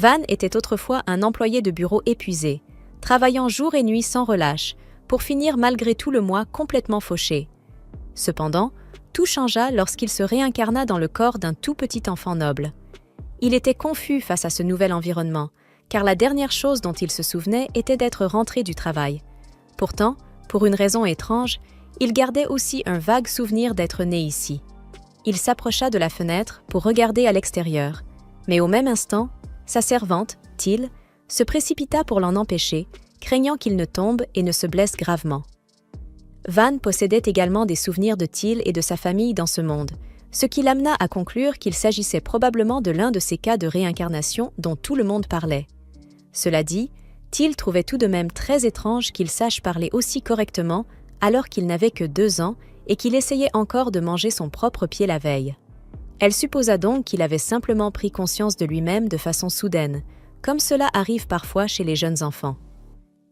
Van était autrefois un employé de bureau épuisé, travaillant jour et nuit sans relâche, pour finir malgré tout le mois complètement fauché. Cependant, tout changea lorsqu'il se réincarna dans le corps d'un tout petit enfant noble. Il était confus face à ce nouvel environnement, car la dernière chose dont il se souvenait était d'être rentré du travail. Pourtant, pour une raison étrange, il gardait aussi un vague souvenir d'être né ici. Il s'approcha de la fenêtre pour regarder à l'extérieur, mais au même instant, sa servante, Teal, se précipita pour l'en empêcher, craignant qu'il ne tombe et ne se blesse gravement. Van possédait également des souvenirs de Teal et de sa famille dans ce monde, ce qui l'amena à conclure qu'il s'agissait probablement de l'un de ces cas de réincarnation dont tout le monde parlait. Cela dit, Teal trouvait tout de même très étrange qu'il sache parler aussi correctement alors qu'il n'avait que 2 ans et qu'il essayait encore de manger son propre pied la veille. Elle supposa donc qu'il avait simplement pris conscience de lui-même de façon soudaine, comme cela arrive parfois chez les jeunes enfants.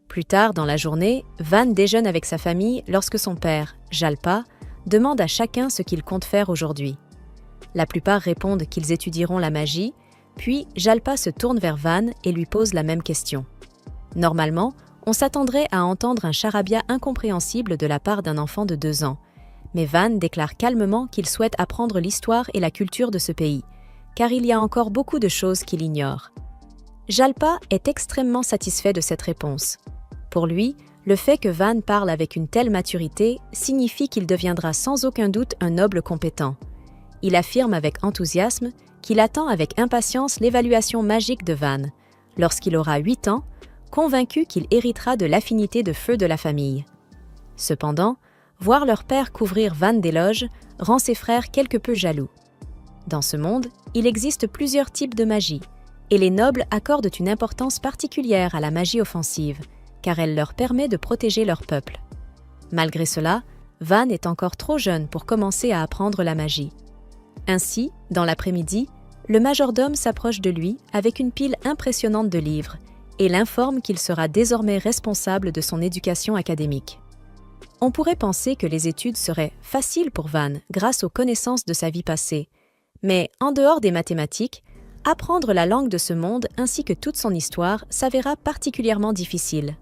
Plus tard dans la journée, Van déjeune avec sa famille lorsque son père, Jalpa, demande à chacun ce qu'il compte faire aujourd'hui. La plupart répondent qu'ils étudieront la magie, puis Jalpa se tourne vers Van et lui pose la même question. Normalement, on s'attendrait à entendre un charabia incompréhensible de la part d'un enfant de 2 ans, mais Van déclare calmement qu'il souhaite apprendre l'histoire et la culture de ce pays, car il y a encore beaucoup de choses qu'il ignore. Jalpa est extrêmement satisfait de cette réponse. Pour lui, le fait que Van parle avec une telle maturité signifie qu'il deviendra sans aucun doute un noble compétent. Il affirme avec enthousiasme qu'il attend avec impatience l'évaluation magique de Van, lorsqu'il aura 8 ans, convaincu qu'il héritera de l'affinité de feu de la famille. Cependant, voir leur père couvrir Van d'éloges rend ses frères quelque peu jaloux. Dans ce monde, il existe plusieurs types de magie, et les nobles accordent une importance particulière à la magie offensive, car elle leur permet de protéger leur peuple. Malgré cela, Van est encore trop jeune pour commencer à apprendre la magie. Ainsi, dans l'après-midi, le majordome s'approche de lui avec une pile impressionnante de livres et l'informe qu'il sera désormais responsable de son éducation académique. On pourrait penser que les études seraient faciles pour Van grâce aux connaissances de sa vie passée, mais en dehors des mathématiques, apprendre la langue de ce monde ainsi que toute son histoire s'avéra particulièrement difficile.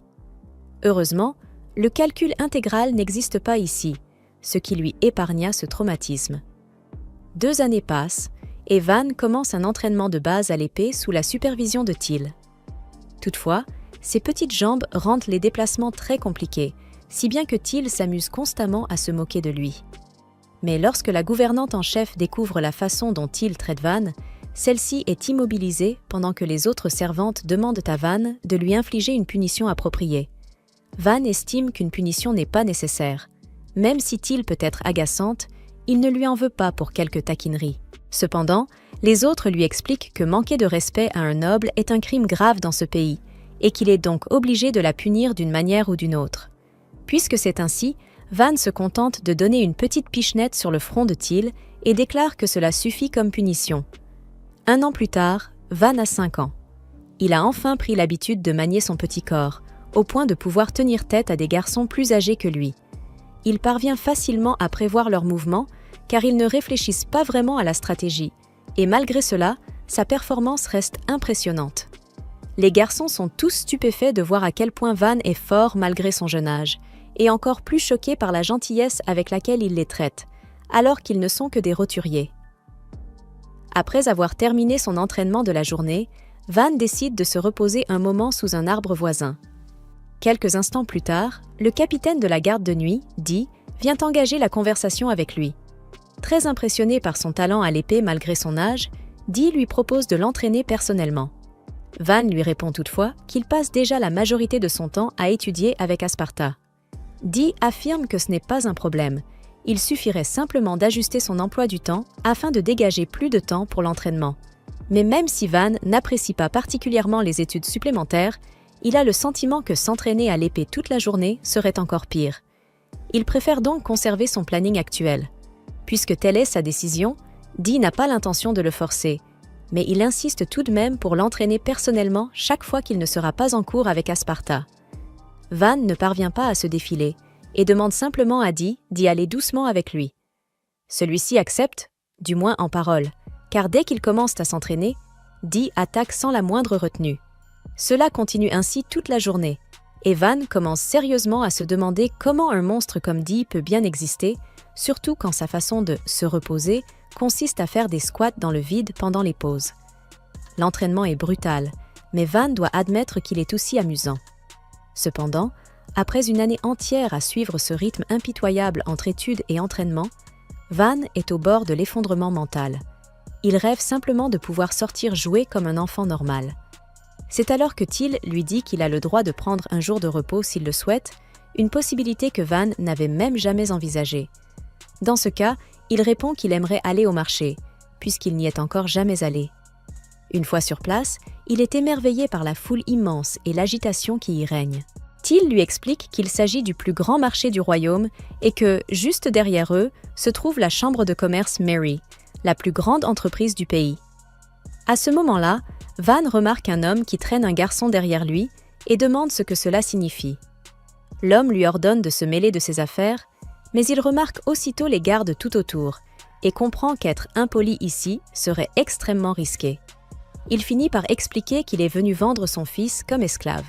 Heureusement, le calcul intégral n'existe pas ici, ce qui lui épargna ce traumatisme. 2 années passent, et Van commence un entraînement de base à l'épée sous la supervision de Teal. Toutefois, ses petites jambes rendent les déplacements très compliqués, si bien que Teal s'amuse constamment à se moquer de lui. Mais lorsque la gouvernante en chef découvre la façon dont Teal traite Van, celle-ci est immobilisée pendant que les autres servantes demandent à Van de lui infliger une punition appropriée. Van estime qu'une punition n'est pas nécessaire. Même si Teal peut être agaçante, il ne lui en veut pas pour quelques taquineries. Cependant, les autres lui expliquent que manquer de respect à un noble est un crime grave dans ce pays, et qu'il est donc obligé de la punir d'une manière ou d'une autre. Puisque c'est ainsi, Van se contente de donner une petite pichenette sur le front de Teal et déclare que cela suffit comme punition. 1 an plus tard, Van a 5 ans. Il a enfin pris l'habitude de manier son petit corps, au point de pouvoir tenir tête à des garçons plus âgés que lui. Il parvient facilement à prévoir leurs mouvements, car ils ne réfléchissent pas vraiment à la stratégie, et malgré cela, sa performance reste impressionnante. Les garçons sont tous stupéfaits de voir à quel point Van est fort malgré son jeune âge, et encore plus choqués par la gentillesse avec laquelle il les traite, alors qu'ils ne sont que des roturiers. Après avoir terminé son entraînement de la journée, Van décide de se reposer un moment sous un arbre voisin. Quelques instants plus tard, le capitaine de la garde de nuit, Dee, vient engager la conversation avec lui. Très impressionné par son talent à l'épée malgré son âge, Dee lui propose de l'entraîner personnellement. Van lui répond toutefois qu'il passe déjà la majorité de son temps à étudier avec Asparta. Dee affirme que ce n'est pas un problème. Il suffirait simplement d'ajuster son emploi du temps afin de dégager plus de temps pour l'entraînement. Mais même si Van n'apprécie pas particulièrement les études supplémentaires, il a le sentiment que s'entraîner à l'épée toute la journée serait encore pire. Il préfère donc conserver son planning actuel. Puisque telle est sa décision, Dee n'a pas l'intention de le forcer, mais il insiste tout de même pour l'entraîner personnellement chaque fois qu'il ne sera pas en cours avec Asparta. Van ne parvient pas à se défiler et demande simplement à Dee d'y aller doucement avec lui. Celui-ci accepte, du moins en parole, car dès qu'ils commencent à s'entraîner, Dee attaque sans la moindre retenue. Cela continue ainsi toute la journée, et Van commence sérieusement à se demander comment un monstre comme Dee peut bien exister, surtout quand sa façon de se reposer consiste à faire des squats dans le vide pendant les pauses. L'entraînement est brutal, mais Van doit admettre qu'il est aussi amusant. Cependant, après une année entière à suivre ce rythme impitoyable entre études et entraînement, Van est au bord de l'effondrement mental. Il rêve simplement de pouvoir sortir jouer comme un enfant normal. C'est alors que Till lui dit qu'il a le droit de prendre un jour de repos s'il le souhaite, une possibilité que Van n'avait même jamais envisagée. Dans ce cas, il répond qu'il aimerait aller au marché, puisqu'il n'y est encore jamais allé. Une fois sur place, il est émerveillé par la foule immense et l'agitation qui y règne. Till lui explique qu'il s'agit du plus grand marché du royaume et que, juste derrière eux, se trouve la chambre de commerce Mary, la plus grande entreprise du pays. À ce moment-là, Van remarque un homme qui traîne un garçon derrière lui et demande ce que cela signifie. L'homme lui ordonne de se mêler de ses affaires, mais il remarque aussitôt les gardes tout autour et comprend qu'être impoli ici serait extrêmement risqué. Il finit par expliquer qu'il est venu vendre son fils comme esclave.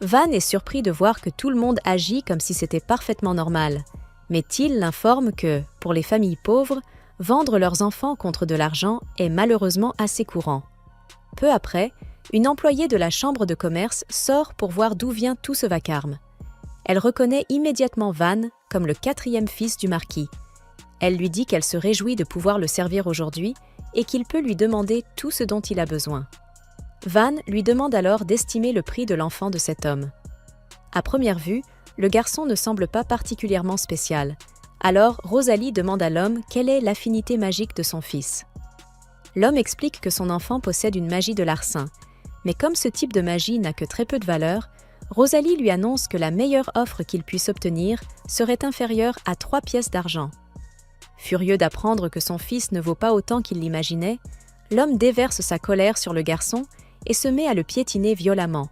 Van est surpris de voir que tout le monde agit comme si c'était parfaitement normal, mais Till l'informe que, pour les familles pauvres, vendre leurs enfants contre de l'argent est malheureusement assez courant. Peu après, une employée de la chambre de commerce sort pour voir d'où vient tout ce vacarme. Elle reconnaît immédiatement Van comme le 4e fils du marquis. Elle lui dit qu'elle se réjouit de pouvoir le servir aujourd'hui et qu'il peut lui demander tout ce dont il a besoin. Van lui demande alors d'estimer le prix de l'enfant de cet homme. À première vue, le garçon ne semble pas particulièrement spécial. Alors Rosalie demande à l'homme quelle est l'affinité magique de son fils. L'homme explique que son enfant possède une magie de larcin, mais comme ce type de magie n'a que très peu de valeur, Rosalie lui annonce que la meilleure offre qu'il puisse obtenir serait inférieure à 3 pièces d'argent. Furieux d'apprendre que son fils ne vaut pas autant qu'il l'imaginait, l'homme déverse sa colère sur le garçon et se met à le piétiner violemment.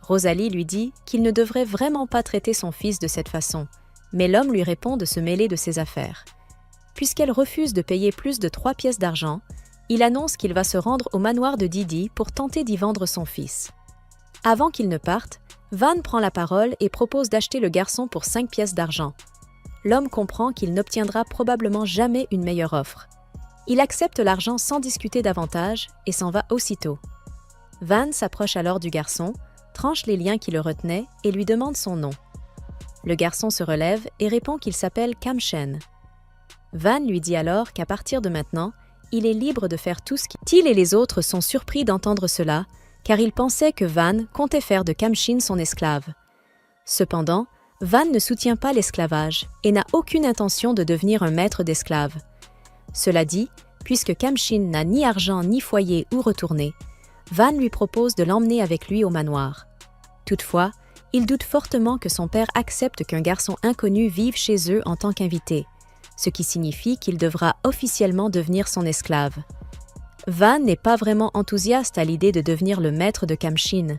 Rosalie lui dit qu'il ne devrait vraiment pas traiter son fils de cette façon, mais l'homme lui répond de se mêler de ses affaires. Puisqu'elle refuse de payer plus de 3 pièces d'argent, il annonce qu'il va se rendre au manoir de Didi pour tenter d'y vendre son fils. Avant qu'il ne parte, Van prend la parole et propose d'acheter le garçon pour 5 pièces d'argent. L'homme comprend qu'il n'obtiendra probablement jamais une meilleure offre. Il accepte l'argent sans discuter davantage et s'en va aussitôt. Van s'approche alors du garçon, tranche les liens qui le retenaient et lui demande son nom. Le garçon se relève et répond qu'il s'appelle Kamchen. Van lui dit alors qu'à partir de maintenant, il est libre de faire tout ce qu'il... et les autres sont surpris d'entendre cela, car ils pensaient que Van comptait faire de Kamchen son esclave. Cependant, Van ne soutient pas l'esclavage et n'a aucune intention de devenir un maître d'esclaves. Cela dit, puisque Kamchen n'a ni argent ni foyer où retourner, Van lui propose de l'emmener avec lui au manoir. Toutefois, il doute fortement que son père accepte qu'un garçon inconnu vive chez eux en tant qu'invité, ce qui signifie qu'il devra officiellement devenir son esclave. Van n'est pas vraiment enthousiaste à l'idée de devenir le maître de Kamchen,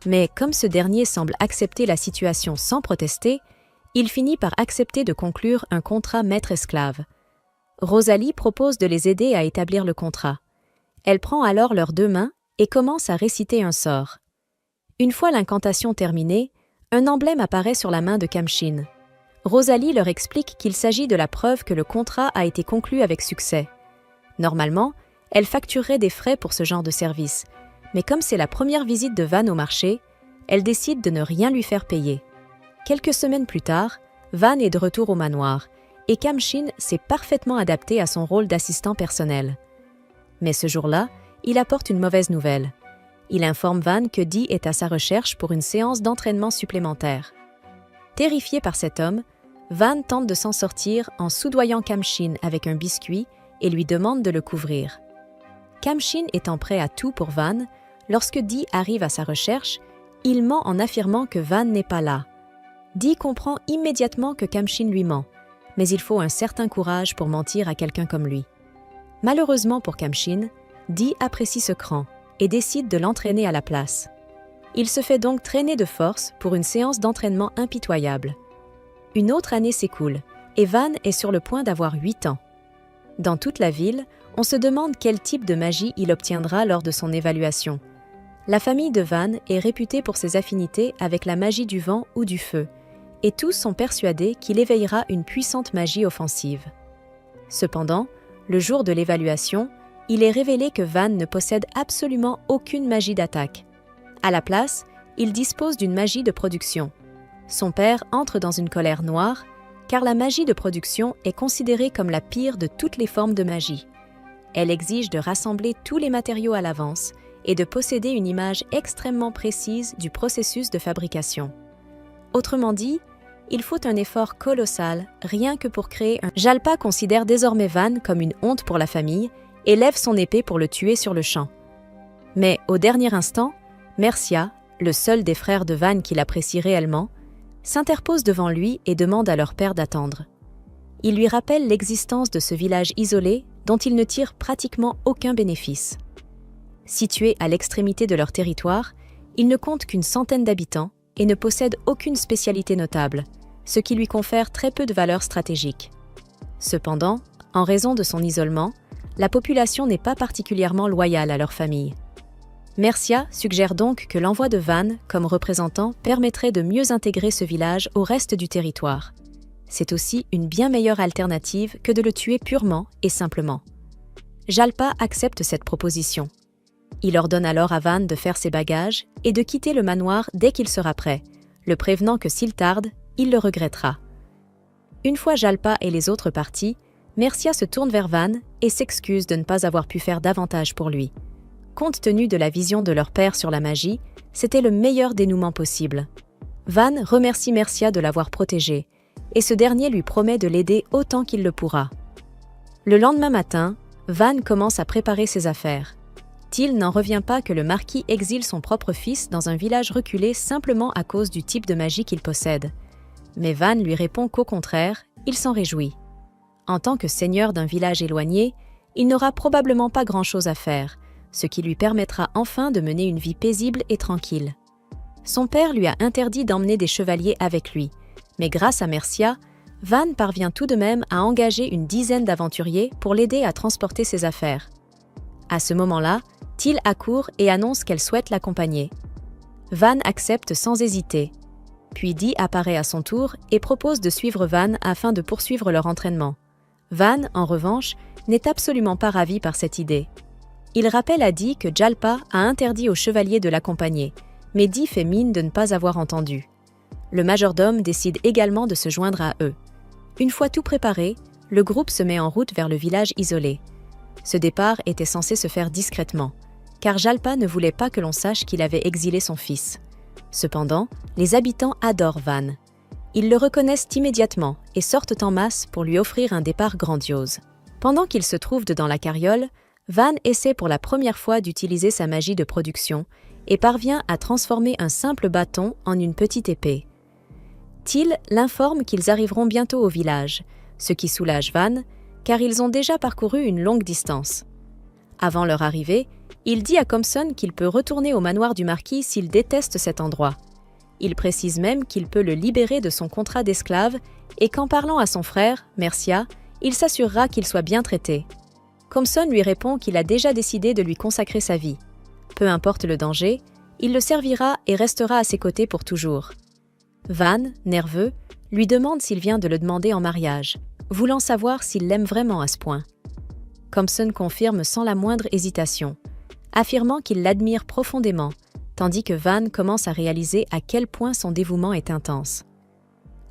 mais comme ce dernier semble accepter la situation sans protester, il finit par accepter de conclure un contrat maître-esclave. Rosalie propose de les aider à établir le contrat. Elle prend alors leurs 2 mains et commence à réciter un sort. Une fois l'incantation terminée, un emblème apparaît sur la main de Kamchen. Rosalie leur explique qu'il s'agit de la preuve que le contrat a été conclu avec succès. Normalement, elle facturerait des frais pour ce genre de service, mais comme c'est la première visite de Van au marché, elle décide de ne rien lui faire payer. Quelques semaines plus tard, Van est de retour au manoir, et Kamchen s'est parfaitement adapté à son rôle d'assistant personnel. Mais ce jour-là, il apporte une mauvaise nouvelle. Il informe Van que Dee est à sa recherche pour une séance d'entraînement supplémentaire. Terrifié par cet homme, Van tente de s'en sortir en soudoyant Kamchen avec un biscuit et lui demande de le couvrir. Kamchen étant prêt à tout pour Van, lorsque Dee arrive à sa recherche, il ment en affirmant que Van n'est pas là. Dee comprend immédiatement que Kamchen lui ment, mais il faut un certain courage pour mentir à quelqu'un comme lui. Malheureusement pour Kamchen, Dee apprécie ce cran et décide de l'entraîner à la place. Il se fait donc traîner de force pour une séance d'entraînement impitoyable. Une autre année s'écoule et Van est sur le point d'avoir 8 ans. Dans toute la ville, On se demande quel type de magie il obtiendra lors de son évaluation. La famille de Van est réputée pour ses affinités avec la magie du vent ou du feu, et tous sont persuadés qu'il éveillera une puissante magie offensive. Cependant, le jour de l'évaluation, il est révélé que Van ne possède absolument aucune magie d'attaque. À la place, il dispose d'une magie de production. Son père entre dans une colère noire, car la magie de production est considérée comme la pire de toutes les formes de magie. Elle exige de rassembler tous les matériaux à l'avance et de posséder une image extrêmement précise du processus de fabrication. Autrement dit, il faut un effort colossal rien que pour créer un... Jalpa considère désormais Van comme une honte pour la famille et lève son épée pour le tuer sur le champ. Mais au dernier instant, Mercia, le seul des frères de Van qui l'apprécie réellement, s'interpose devant lui et demande à leur père d'attendre. Il lui rappelle l'existence de ce village isolé dont ils ne tirent pratiquement aucun bénéfice. Situé à l'extrémité de leur territoire, ils ne comptent qu'une centaine d'habitants et ne possèdent aucune spécialité notable, ce qui lui confère très peu de valeur stratégique. Cependant, en raison de son isolement, la population n'est pas particulièrement loyale à leur famille. Mercia suggère donc que l'envoi de Van comme représentant permettrait de mieux intégrer ce village au reste du territoire. C'est aussi une bien meilleure alternative que de le tuer purement et simplement. Jalpa accepte cette proposition. Il ordonne alors à Van de faire ses bagages et de quitter le manoir dès qu'il sera prêt, le prévenant que s'il tarde, il le regrettera. Une fois Jalpa et les autres partis, Mercia se tourne vers Van et s'excuse de ne pas avoir pu faire davantage pour lui. Compte tenu de la vision de leur père sur la magie, c'était le meilleur dénouement possible. Van remercie Mercia de l'avoir protégé, et ce dernier lui promet de l'aider autant qu'il le pourra. Le lendemain matin, Van commence à préparer ses affaires. Till n'en revient pas que le marquis exile son propre fils dans un village reculé simplement à cause du type de magie qu'il possède. Mais Van lui répond qu'au contraire, il s'en réjouit. En tant que seigneur d'un village éloigné, il n'aura probablement pas grand-chose à faire, ce qui lui permettra enfin de mener une vie paisible et tranquille. Son père lui a interdit d'emmener des chevaliers avec lui, mais grâce à Mercia, Van parvient tout de même à engager une dizaine d'aventuriers pour l'aider à transporter ses affaires. À ce moment-là, Till accourt et annonce qu'elle souhaite l'accompagner. Van accepte sans hésiter. Puis Dee apparaît à son tour et propose de suivre Van afin de poursuivre leur entraînement. Van, en revanche, n'est absolument pas ravi par cette idée. Il rappelle à Dee que Jalpa a interdit aux chevaliers de l'accompagner, mais Dee fait mine de ne pas avoir entendu. Le majordome décide également de se joindre à eux. Une fois tout préparé, le groupe se met en route vers le village isolé. Ce départ était censé se faire discrètement, car Jalpa ne voulait pas que l'on sache qu'il avait exilé son fils. Cependant, les habitants adorent Van. Ils le reconnaissent immédiatement et sortent en masse pour lui offrir un départ grandiose. Pendant qu'il se trouve dans la carriole, Van essaie pour la première fois d'utiliser sa magie de production et parvient à transformer un simple bâton en une petite épée. Till l'informe qu'ils arriveront bientôt au village, ce qui soulage Van, car ils ont déjà parcouru une longue distance. Avant leur arrivée, il dit à Compson qu'il peut retourner au manoir du marquis s'il déteste cet endroit. Il précise même qu'il peut le libérer de son contrat d'esclave et qu'en parlant à son frère, Mercia, il s'assurera qu'il soit bien traité. Compson lui répond qu'il a déjà décidé de lui consacrer sa vie. Peu importe le danger, il le servira et restera à ses côtés pour toujours. Van, nerveux, lui demande s'il vient de le demander en mariage, voulant savoir s'il l'aime vraiment à ce point. Compson confirme sans la moindre hésitation, affirmant qu'il l'admire profondément, tandis que Van commence à réaliser à quel point son dévouement est intense.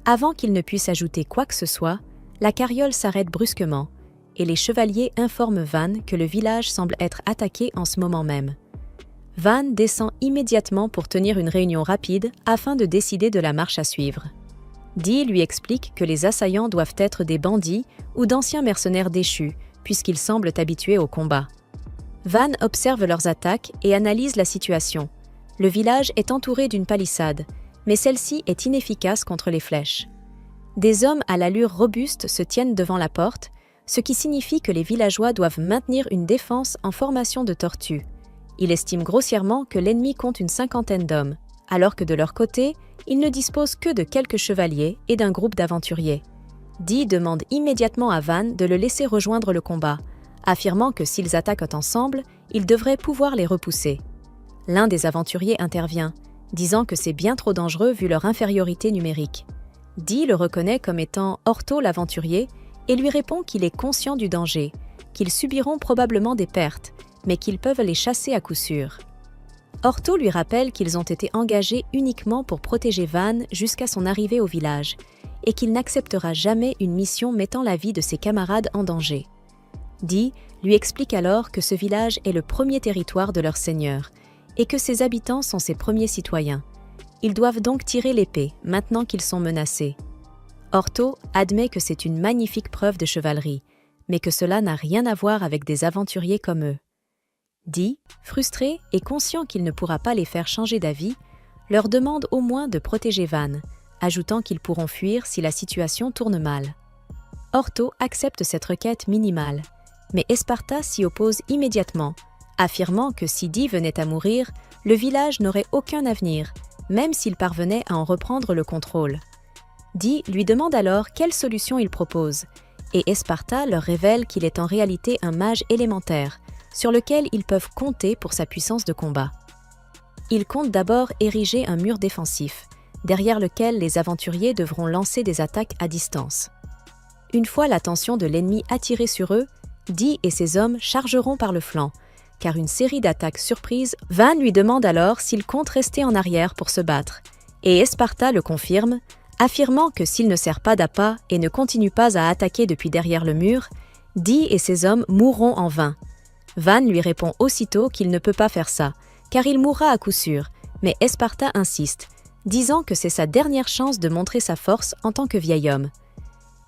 Avant qu'il ne puisse ajouter quoi que ce soit, la carriole s'arrête brusquement, et les chevaliers informent Van que le village semble être attaqué en ce moment même. Van descend immédiatement pour tenir une réunion rapide afin de décider de la marche à suivre. Dee lui explique que les assaillants doivent être des bandits ou d'anciens mercenaires déchus, puisqu'ils semblent habitués au combat. Van observe leurs attaques et analyse la situation. Le village est entouré d'une palissade, mais celle-ci est inefficace contre les flèches. Des hommes à l'allure robuste se tiennent devant la porte, ce qui signifie que les villageois doivent maintenir une défense en formation de tortue. Il estime grossièrement que l'ennemi compte une 50aine d'hommes, alors que de leur côté, ils ne disposent que de quelques chevaliers et d'un groupe d'aventuriers. Dee demande immédiatement à Van de le laisser rejoindre le combat, affirmant que s'ils attaquent ensemble, ils devraient pouvoir les repousser. L'un des aventuriers intervient, disant que c'est bien trop dangereux vu leur infériorité numérique. Dee le reconnaît comme étant Orto l'aventurier et lui répond qu'il est conscient du danger, qu'ils subiront probablement des pertes, mais qu'ils peuvent les chasser à coup sûr. Orto lui rappelle qu'ils ont été engagés uniquement pour protéger Van jusqu'à son arrivée au village, et qu'il n'acceptera jamais une mission mettant la vie de ses camarades en danger. Dee lui explique alors que ce village est le premier territoire de leur seigneur, et que ses habitants sont ses premiers citoyens. Ils doivent donc tirer l'épée, maintenant qu'ils sont menacés. Orto admet que c'est une magnifique preuve de chevalerie, mais que cela n'a rien à voir avec des aventuriers comme eux. Dee, frustré et conscient qu'il ne pourra pas les faire changer d'avis, leur demande au moins de protéger Van, ajoutant qu'ils pourront fuir si la situation tourne mal. Orto accepte cette requête minimale, mais Esparta s'y oppose immédiatement, affirmant que si Dee venait à mourir, le village n'aurait aucun avenir, même s'il parvenait à en reprendre le contrôle. Dee lui demande alors quelle solution il propose, et Esparta leur révèle qu'il est en réalité un mage élémentaire, sur lequel ils peuvent compter pour sa puissance de combat. Il compte d'abord ériger un mur défensif, derrière lequel les aventuriers devront lancer des attaques à distance. Une fois l'attention de l'ennemi attirée sur eux, Dee et ses hommes chargeront par le flanc, car une série d'attaques surprises, Van lui demande alors s'il compte rester en arrière pour se battre, et Esparta le confirme, affirmant que s'il ne sert pas d'appât et ne continue pas à attaquer depuis derrière le mur, Dee et ses hommes mourront en vain. Van lui répond aussitôt qu'il ne peut pas faire ça, car il mourra à coup sûr, mais Esparta insiste, disant que c'est sa dernière chance de montrer sa force en tant que vieil homme.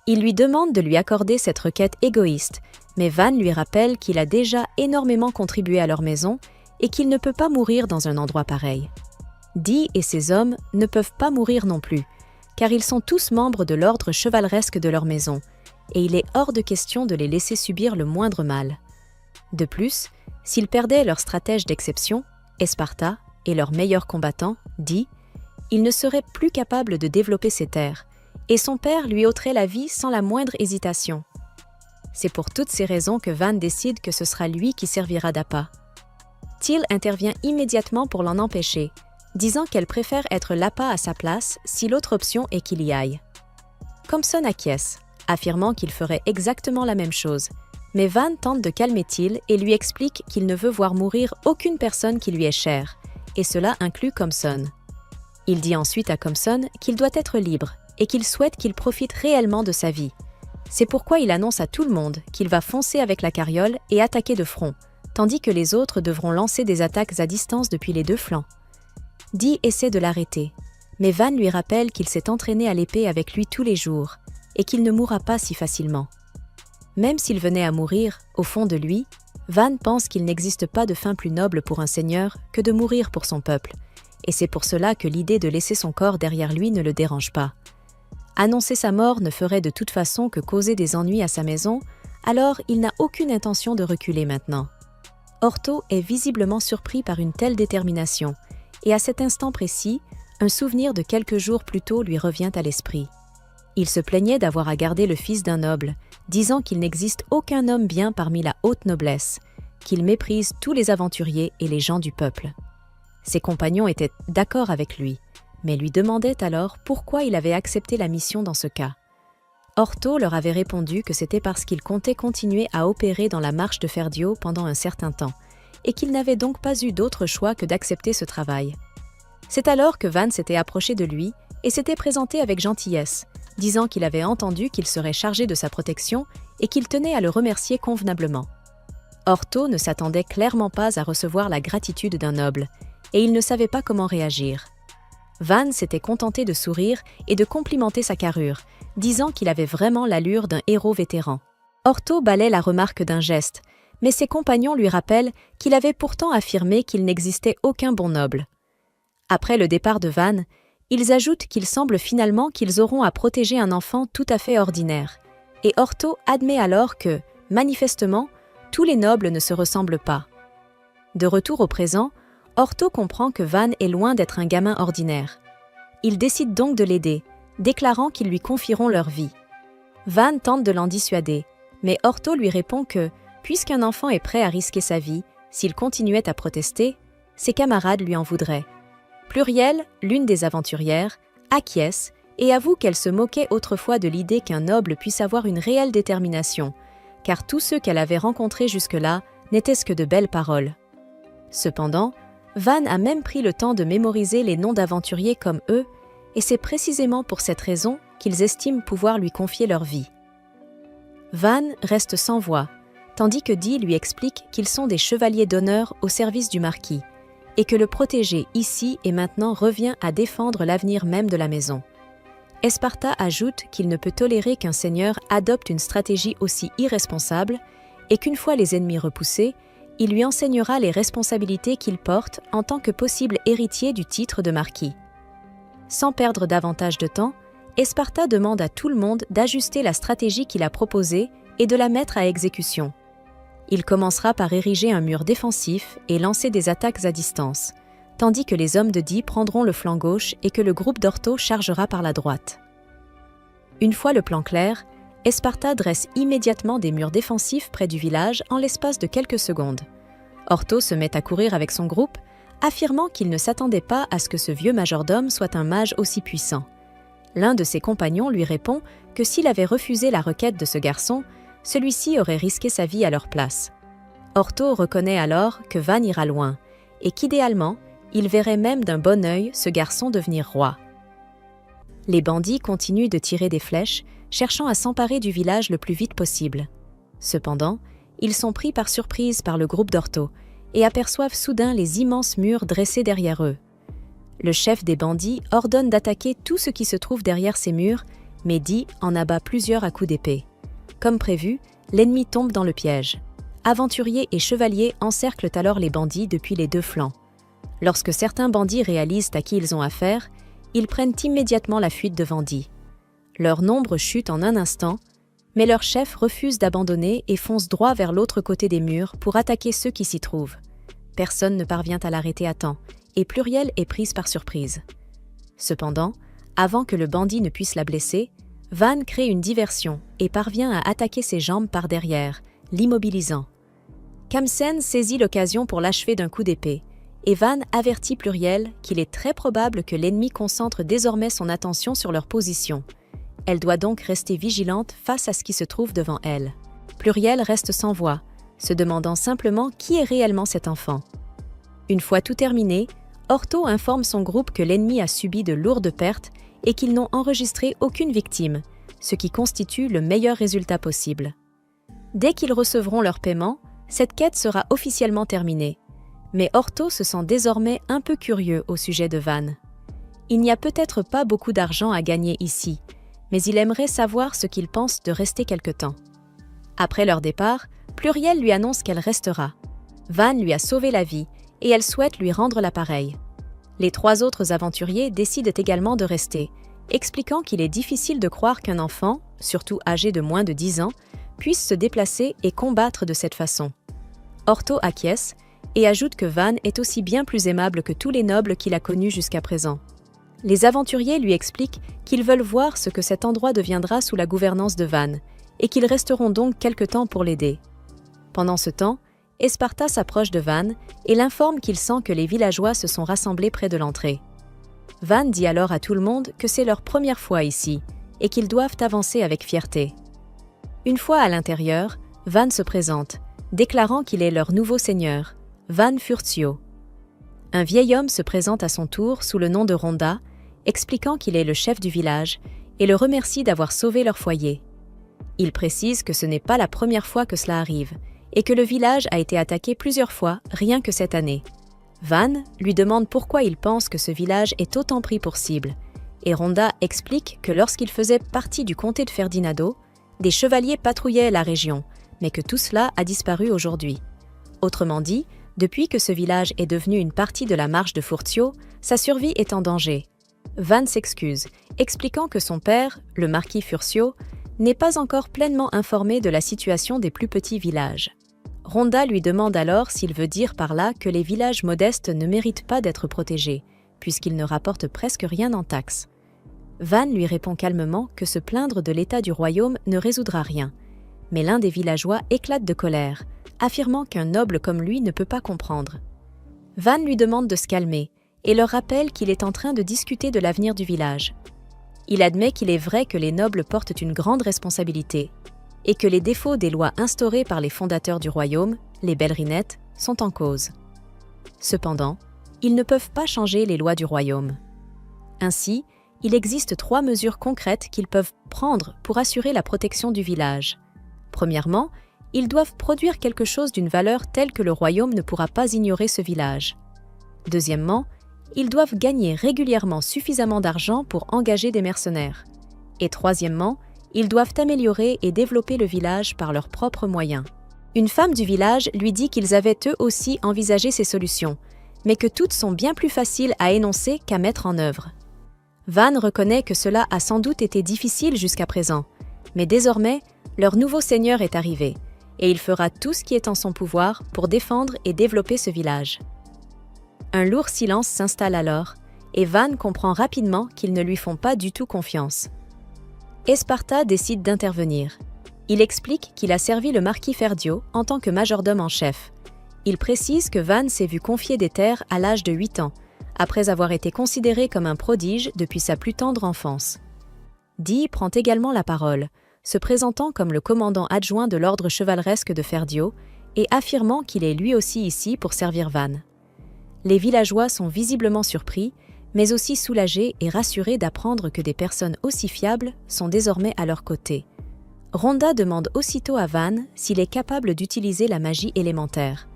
Il lui demande de lui accorder cette requête égoïste, mais Van lui rappelle qu'il a déjà énormément contribué à leur maison et qu'il ne peut pas mourir dans un endroit pareil. Dee et ses hommes ne peuvent pas mourir non plus, car ils sont tous membres de l'ordre chevaleresque de leur maison, et il est hors de question de les laisser subir le moindre mal. De plus, s'ils perdaient leur stratège d'exception, Esparta, et leur meilleur combattant, Dee, ils ne seraient plus capables de développer ses terres, et son père lui ôterait la vie sans la moindre hésitation. C'est pour toutes ces raisons que Van décide que ce sera lui qui servira d'appât. Teal intervient immédiatement pour l'en empêcher, disant qu'elle préfère être l'appât à sa place si l'autre option est qu'il y aille. Compson acquiesce, affirmant qu'il ferait exactement la même chose, mais Van tente de calmer Teal et lui explique qu'il ne veut voir mourir aucune personne qui lui est chère, et cela inclut Compson. Il dit ensuite à Compson qu'il doit être libre et qu'il souhaite qu'il profite réellement de sa vie. C'est pourquoi il annonce à tout le monde qu'il va foncer avec la carriole et attaquer de front, tandis que les autres devront lancer des attaques à distance depuis les deux flancs. Dee essaie de l'arrêter, mais Van lui rappelle qu'il s'est entraîné à l'épée avec lui tous les jours et qu'il ne mourra pas si facilement. Même s'il venait à mourir, au fond de lui, Van pense qu'il n'existe pas de fin plus noble pour un seigneur que de mourir pour son peuple, et c'est pour cela que l'idée de laisser son corps derrière lui ne le dérange pas. Annoncer sa mort ne ferait de toute façon que causer des ennuis à sa maison, alors il n'a aucune intention de reculer maintenant. Orto est visiblement surpris par une telle détermination, et à cet instant précis, un souvenir de quelques jours plus tôt lui revient à l'esprit. Il se plaignait d'avoir à garder le fils d'un noble, disant qu'il n'existe aucun homme bien parmi la haute noblesse, qu'il méprise tous les aventuriers et les gens du peuple. Ses compagnons étaient d'accord avec lui, mais lui demandaient alors pourquoi il avait accepté la mission dans ce cas. Orto leur avait répondu que c'était parce qu'il comptait continuer à opérer dans la marche de Ferdio pendant un certain temps, et qu'il n'avait donc pas eu d'autre choix que d'accepter ce travail. C'est alors que Van s'était approché de lui et s'était présenté avec gentillesse, disant qu'il avait entendu qu'il serait chargé de sa protection et qu'il tenait à le remercier convenablement. Orto ne s'attendait clairement pas à recevoir la gratitude d'un noble, et il ne savait pas comment réagir. Van s'était contenté de sourire et de complimenter sa carrure, disant qu'il avait vraiment l'allure d'un héros vétéran. Orto balaie la remarque d'un geste, mais ses compagnons lui rappellent qu'il avait pourtant affirmé qu'il n'existait aucun bon noble. Après le départ de Van, ils ajoutent qu'il semble finalement qu'ils auront à protéger un enfant tout à fait ordinaire, et Orto admet alors que, manifestement, tous les nobles ne se ressemblent pas. De retour au présent, Orto comprend que Van est loin d'être un gamin ordinaire. Il décide donc de l'aider, déclarant qu'ils lui confieront leur vie. Van tente de l'en dissuader, mais Orto lui répond que, Puisqu'un enfant est prêt à risquer sa vie, s'il continuait à protester, ses camarades lui en voudraient. Pluriel, l'une des aventurières, acquiesce et avoue qu'elle se moquait autrefois de l'idée qu'un noble puisse avoir une réelle détermination, car tous ceux qu'elle avait rencontrés jusque-là n'étaient que de belles paroles. Cependant, Van a même pris le temps de mémoriser les noms d'aventuriers comme eux, et c'est précisément pour cette raison qu'ils estiment pouvoir lui confier leur vie. Van reste sans voix, tandis que Dee lui explique qu'ils sont des chevaliers d'honneur au service du marquis, et que le protéger ici et maintenant revient à défendre l'avenir même de la maison. Esparta ajoute qu'il ne peut tolérer qu'un seigneur adopte une stratégie aussi irresponsable, et qu'une fois les ennemis repoussés, il lui enseignera les responsabilités qu'il porte en tant que possible héritier du titre de marquis. Sans perdre davantage de temps, Esparta demande à tout le monde d'ajuster la stratégie qu'il a proposée et de la mettre à exécution. Il commencera par ériger un mur défensif et lancer des attaques à distance, tandis que les hommes de Dee prendront le flanc gauche et que le groupe d'Ortho chargera par la droite. Une fois le plan clair, Esparta dresse immédiatement des murs défensifs près du village en l'espace de quelques secondes. Ortho se met à courir avec son groupe, affirmant qu'il ne s'attendait pas à ce que ce vieux majordome soit un mage aussi puissant. L'un de ses compagnons lui répond que s'il avait refusé la requête de ce garçon, celui-ci aurait risqué sa vie à leur place. Ortho reconnaît alors que Van ira loin, et qu'idéalement, il verrait même d'un bon œil ce garçon devenir roi. Les bandits continuent de tirer des flèches, cherchant à s'emparer du village le plus vite possible. Cependant, ils sont pris par surprise par le groupe d'Ortho et aperçoivent soudain les immenses murs dressés derrière eux. Le chef des bandits ordonne d'attaquer tout ce qui se trouve derrière ces murs, mais Dee en abat plusieurs à coups d'épée. Comme prévu, l'ennemi tombe dans le piège. Aventuriers et chevaliers encerclent alors les bandits depuis les deux flancs. Lorsque certains bandits réalisent à qui ils ont affaire, ils prennent immédiatement la fuite devant Dee. Leur nombre chute en un instant, mais leur chef refuse d'abandonner et fonce droit vers l'autre côté des murs pour attaquer ceux qui s'y trouvent. Personne ne parvient à l'arrêter à temps, et Pluriel est prise par surprise. Cependant, avant que le bandit ne puisse la blesser, Van crée une diversion et parvient à attaquer ses jambes par derrière, l'immobilisant. Khamsen saisit l'occasion pour l'achever d'un coup d'épée, et Van avertit Pluriel qu'il est très probable que l'ennemi concentre désormais son attention sur leur position. Elle doit donc rester vigilante face à ce qui se trouve devant elle. Pluriel reste sans voix, se demandant simplement qui est réellement cet enfant. Une fois tout terminé, Ortho informe son groupe que l'ennemi a subi de lourdes pertes et qu'ils n'ont enregistré aucune victime, ce qui constitue le meilleur résultat possible. Dès qu'ils recevront leur paiement, cette quête sera officiellement terminée. Mais Ortho se sent désormais un peu curieux au sujet de Van. Il n'y a peut-être pas beaucoup d'argent à gagner ici, mais il aimerait savoir ce qu'il pense de rester quelque temps. Après leur départ, Pluriel lui annonce qu'elle restera. Van lui a sauvé la vie et elle souhaite lui rendre l'appareil. Les trois autres aventuriers décident également de rester, expliquant qu'il est difficile de croire qu'un enfant, surtout âgé de moins de 10 ans, puisse se déplacer et combattre de cette façon. Ortho acquiesce et ajoute que Van est aussi bien plus aimable que tous les nobles qu'il a connus jusqu'à présent. Les aventuriers lui expliquent qu'ils veulent voir ce que cet endroit deviendra sous la gouvernance de Van, et qu'ils resteront donc quelque temps pour l'aider. Pendant ce temps, Esparta s'approche de Van et l'informe qu'il sent que les villageois se sont rassemblés près de l'entrée. Van dit alors à tout le monde que c'est leur première fois ici, et qu'ils doivent avancer avec fierté. Une fois à l'intérieur, Van se présente, déclarant qu'il est leur nouveau seigneur, Van Furtio. Un vieil homme se présente à son tour sous le nom de Ronda, expliquant qu'il est le chef du village et le remercie d'avoir sauvé leur foyer. Il précise que ce n'est pas la première fois que cela arrive et que le village a été attaqué plusieurs fois rien que cette année. Van lui demande pourquoi il pense que ce village est autant pris pour cible, et Ronda explique que lorsqu'il faisait partie du comté de Ferdinando, des chevaliers patrouillaient la région, mais que tout cela a disparu aujourd'hui. Autrement dit, depuis que ce village est devenu une partie de la marche de Furtio, sa survie est en danger. Van s'excuse, expliquant que son père, le marquis Furtio, n'est pas encore pleinement informé de la situation des plus petits villages. Ronda lui demande alors s'il veut dire par là que les villages modestes ne méritent pas d'être protégés, puisqu'ils ne rapportent presque rien en taxes. Van lui répond calmement que se plaindre de l'état du royaume ne résoudra rien, mais l'un des villageois éclate de colère, affirmant qu'un noble comme lui ne peut pas comprendre. Van lui demande de se calmer et leur rappelle qu'il est en train de discuter de l'avenir du village. Il admet qu'il est vrai que les nobles portent une grande responsabilité et que les défauts des lois instaurées par les fondateurs du royaume, les Belrinettes, sont en cause. Cependant, ils ne peuvent pas changer les lois du royaume. Ainsi, il existe 3 mesures concrètes qu'ils peuvent prendre pour assurer la protection du village. Premièrement, ils doivent produire quelque chose d'une valeur telle que le royaume ne pourra pas ignorer ce village. Deuxièmement, ils doivent gagner régulièrement suffisamment d'argent pour engager des mercenaires. Et troisièmement, ils doivent améliorer et développer le village par leurs propres moyens. Une femme du village lui dit qu'ils avaient eux aussi envisagé ces solutions, mais que toutes sont bien plus faciles à énoncer qu'à mettre en œuvre. Van reconnaît que cela a sans doute été difficile jusqu'à présent, mais désormais, leur nouveau seigneur est arrivé, et il fera tout ce qui est en son pouvoir pour défendre et développer ce village. Un lourd silence s'installe alors, et Van comprend rapidement qu'ils ne lui font pas du tout confiance. Esparta décide d'intervenir. Il explique qu'il a servi le marquis Ferdio en tant que majordome en chef. Il précise que Van s'est vu confier des terres à l'âge de 8 ans, après avoir été considéré comme un prodige depuis sa plus tendre enfance. Dee prend également la parole, se présentant comme le commandant adjoint de l'ordre chevaleresque de Ferdio et affirmant qu'il est lui aussi ici pour servir Van. Les villageois sont visiblement surpris, mais aussi soulagés et rassurés d'apprendre que des personnes aussi fiables sont désormais à leur côté. Rhonda demande aussitôt à Van s'il est capable d'utiliser la magie élémentaire.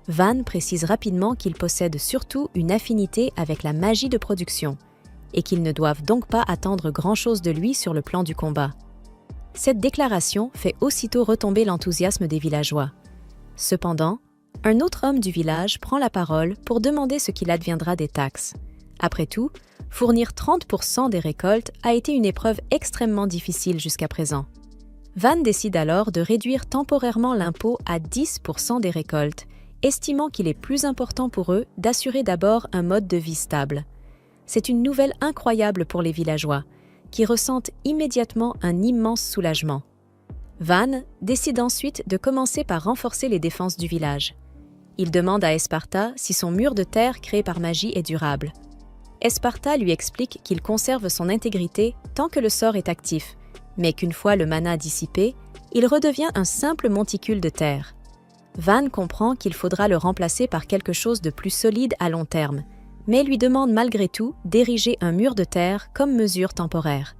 Van précise rapidement qu'ils possèdent surtout une affinité avec la magie de production et qu'ils ne doivent donc pas attendre grand-chose de lui sur le plan du combat. Cette déclaration fait aussitôt retomber l'enthousiasme des villageois. Cependant, un autre homme du village prend la parole pour demander ce qu'il adviendra des taxes. Après tout, fournir 30% des récoltes a été une épreuve extrêmement difficile jusqu'à présent. Van décide alors de réduire temporairement l'impôt à 10% des récoltes, estimant qu'il est plus important pour eux d'assurer d'abord un mode de vie stable. C'est une nouvelle incroyable pour les villageois, qui ressentent immédiatement un immense soulagement. Van décide ensuite de commencer par renforcer les défenses du village. Il demande à Esparta si son mur de terre créé par magie est durable. Esparta lui explique qu'il conserve son intégrité tant que le sort est actif, mais qu'une fois le mana dissipé, il redevient un simple monticule de terre. Van comprend qu'il faudra le remplacer par quelque chose de plus solide à long terme, mais lui demande malgré tout d'ériger un mur de terre comme mesure temporaire.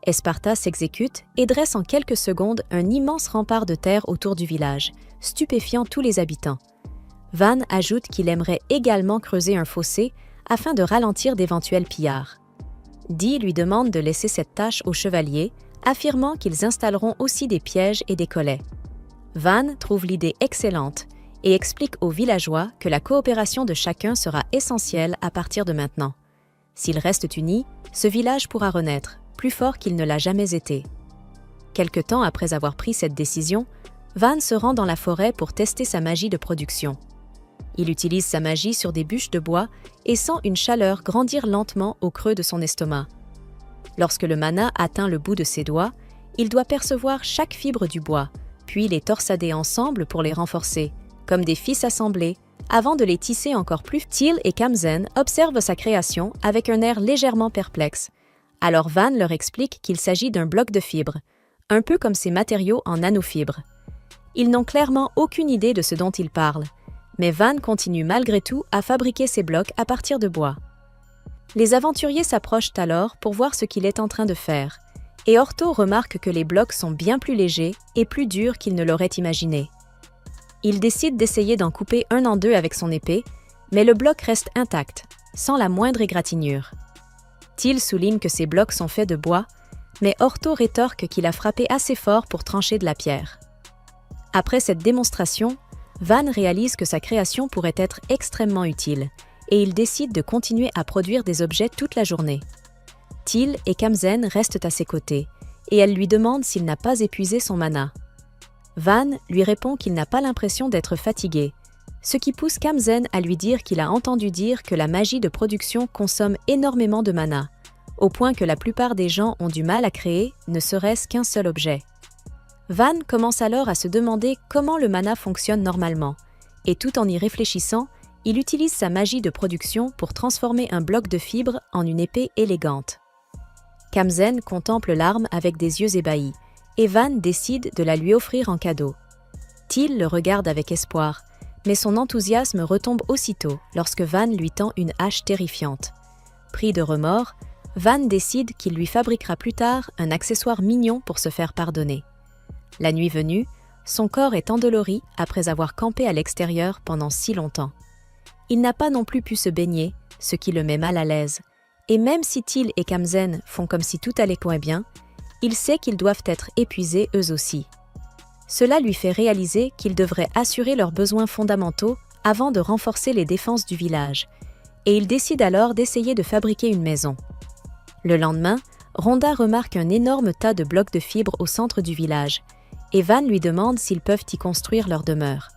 Esparta s'exécute et dresse en quelques secondes un immense rempart de terre autour du village, stupéfiant tous les habitants. Van ajoute qu'il aimerait également creuser un fossé afin de ralentir d'éventuels pillards. Dee lui demande de laisser cette tâche aux chevaliers, affirmant qu'ils installeront aussi des pièges et des collets. Van trouve l'idée excellente et explique aux villageois que la coopération de chacun sera essentielle à partir de maintenant. S'ils restent unis, ce village pourra renaître, plus fort qu'il ne l'a jamais été. Quelque temps après avoir pris cette décision, Van se rend dans la forêt pour tester sa magie de production. Il utilise sa magie sur des bûches de bois et sent une chaleur grandir lentement au creux de son estomac. Lorsque le mana atteint le bout de ses doigts, il doit percevoir chaque fibre du bois, puis les torsader ensemble pour les renforcer, comme des fils assemblés, avant de les tisser encore plus. Teal et Kamzen observent sa création avec un air légèrement perplexe. Alors Van leur explique qu'il s'agit d'un bloc de fibres, un peu comme ces matériaux en nanofibres. Ils n'ont clairement aucune idée de ce dont ils parlent, mais Van continue malgré tout à fabriquer ces blocs à partir de bois. Les aventuriers s'approchent alors pour voir ce qu'il est en train de faire, et Orto remarque que les blocs sont bien plus légers et plus durs qu'il ne l'aurait imaginé. Il décide d'essayer d'en couper un en deux avec son épée, mais le bloc reste intact, sans la moindre égratignure. Teal souligne que ces blocs sont faits de bois, mais Orto rétorque qu'il a frappé assez fort pour trancher de la pierre. Après cette démonstration, Van réalise que sa création pourrait être extrêmement utile, et il décide de continuer à produire des objets toute la journée. Teal et Kamzen restent à ses côtés, et elle lui demande s'il n'a pas épuisé son mana. Van lui répond qu'il n'a pas l'impression d'être fatigué, ce qui pousse Kamzen à lui dire qu'il a entendu dire que la magie de production consomme énormément de mana, au point que la plupart des gens ont du mal à créer ne serait-ce qu'un seul objet. Van commence alors à se demander comment le mana fonctionne normalement, et tout en y réfléchissant, il utilise sa magie de production pour transformer un bloc de fibres en une épée élégante. Kamzen contemple l'arme avec des yeux ébahis, et Van décide de la lui offrir en cadeau. Teal le regarde avec espoir, mais son enthousiasme retombe aussitôt lorsque Van lui tend une hache terrifiante. Pris de remords, Van décide qu'il lui fabriquera plus tard un accessoire mignon pour se faire pardonner. La nuit venue, son corps est endolori après avoir campé à l'extérieur pendant si longtemps. Il n'a pas non plus pu se baigner, ce qui le met mal à l'aise. Et même si Teal et Kamzen font comme si tout allait bien, il sait qu'ils doivent être épuisés eux aussi. Cela lui fait réaliser qu'ils devraient assurer leurs besoins fondamentaux avant de renforcer les défenses du village, et il décide alors d'essayer de fabriquer une maison. Le lendemain, Rhonda remarque un énorme tas de blocs de fibres au centre du village, et Van lui demande s'ils peuvent y construire leur demeure.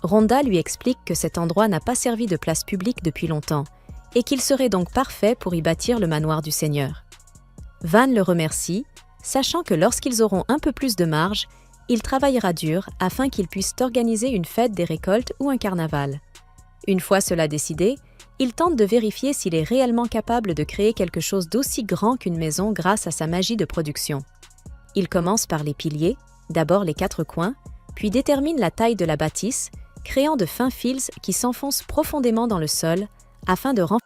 Rhonda lui explique que cet endroit n'a pas servi de place publique depuis longtemps, et qu'il serait donc parfait pour y bâtir le manoir du seigneur. Van le remercie, sachant que lorsqu'ils auront un peu plus de marge, il travaillera dur afin qu'ils puissent organiser une fête des récoltes ou un carnaval. Une fois cela décidé, il tente de vérifier s'il est réellement capable de créer quelque chose d'aussi grand qu'une maison grâce à sa magie de production. Il commence par les piliers, d'abord les 4 coins, puis détermine la taille de la bâtisse, créant de fins fils qui s'enfoncent profondément dans le sol afin de renforcer.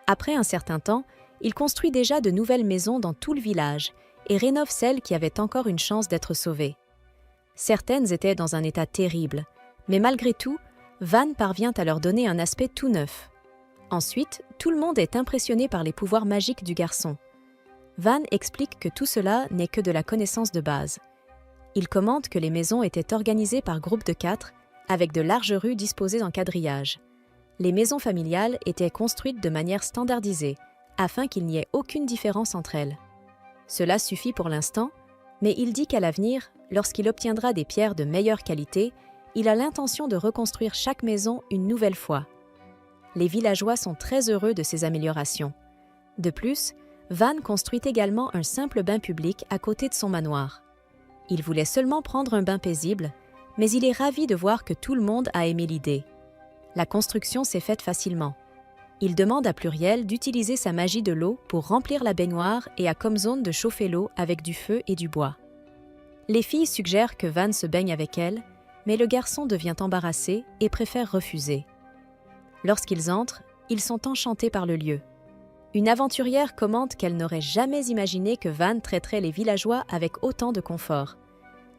Après un certain temps, il construit déjà de nouvelles maisons dans tout le village et rénove celles qui avaient encore une chance d'être sauvées. Certaines étaient dans un état terrible, mais malgré tout, Van parvient à leur donner un aspect tout neuf. Ensuite, tout le monde est impressionné par les pouvoirs magiques du garçon. Van explique que tout cela n'est que de la connaissance de base. Il commente que les maisons étaient organisées par groupes de 4, avec de larges rues disposées en quadrillage. Les maisons familiales étaient construites de manière standardisée, afin qu'il n'y ait aucune différence entre elles. Cela suffit pour l'instant, mais il dit qu'à l'avenir, lorsqu'il obtiendra des pierres de meilleure qualité, il a l'intention de reconstruire chaque maison une nouvelle fois. Les villageois sont très heureux de ces améliorations. De plus, Van construit également un simple bain public à côté de son manoir. Il voulait seulement prendre un bain paisible, mais il est ravi de voir que tout le monde a aimé l'idée. La construction s'est faite facilement. Il demande à Pluriel d'utiliser sa magie de l'eau pour remplir la baignoire et à Comzone de chauffer l'eau avec du feu et du bois. Les filles suggèrent que Van se baigne avec elles, mais le garçon devient embarrassé et préfère refuser. Lorsqu'ils entrent, ils sont enchantés par le lieu. Une aventurière commente qu'elle n'aurait jamais imaginé que Van traiterait les villageois avec autant de confort.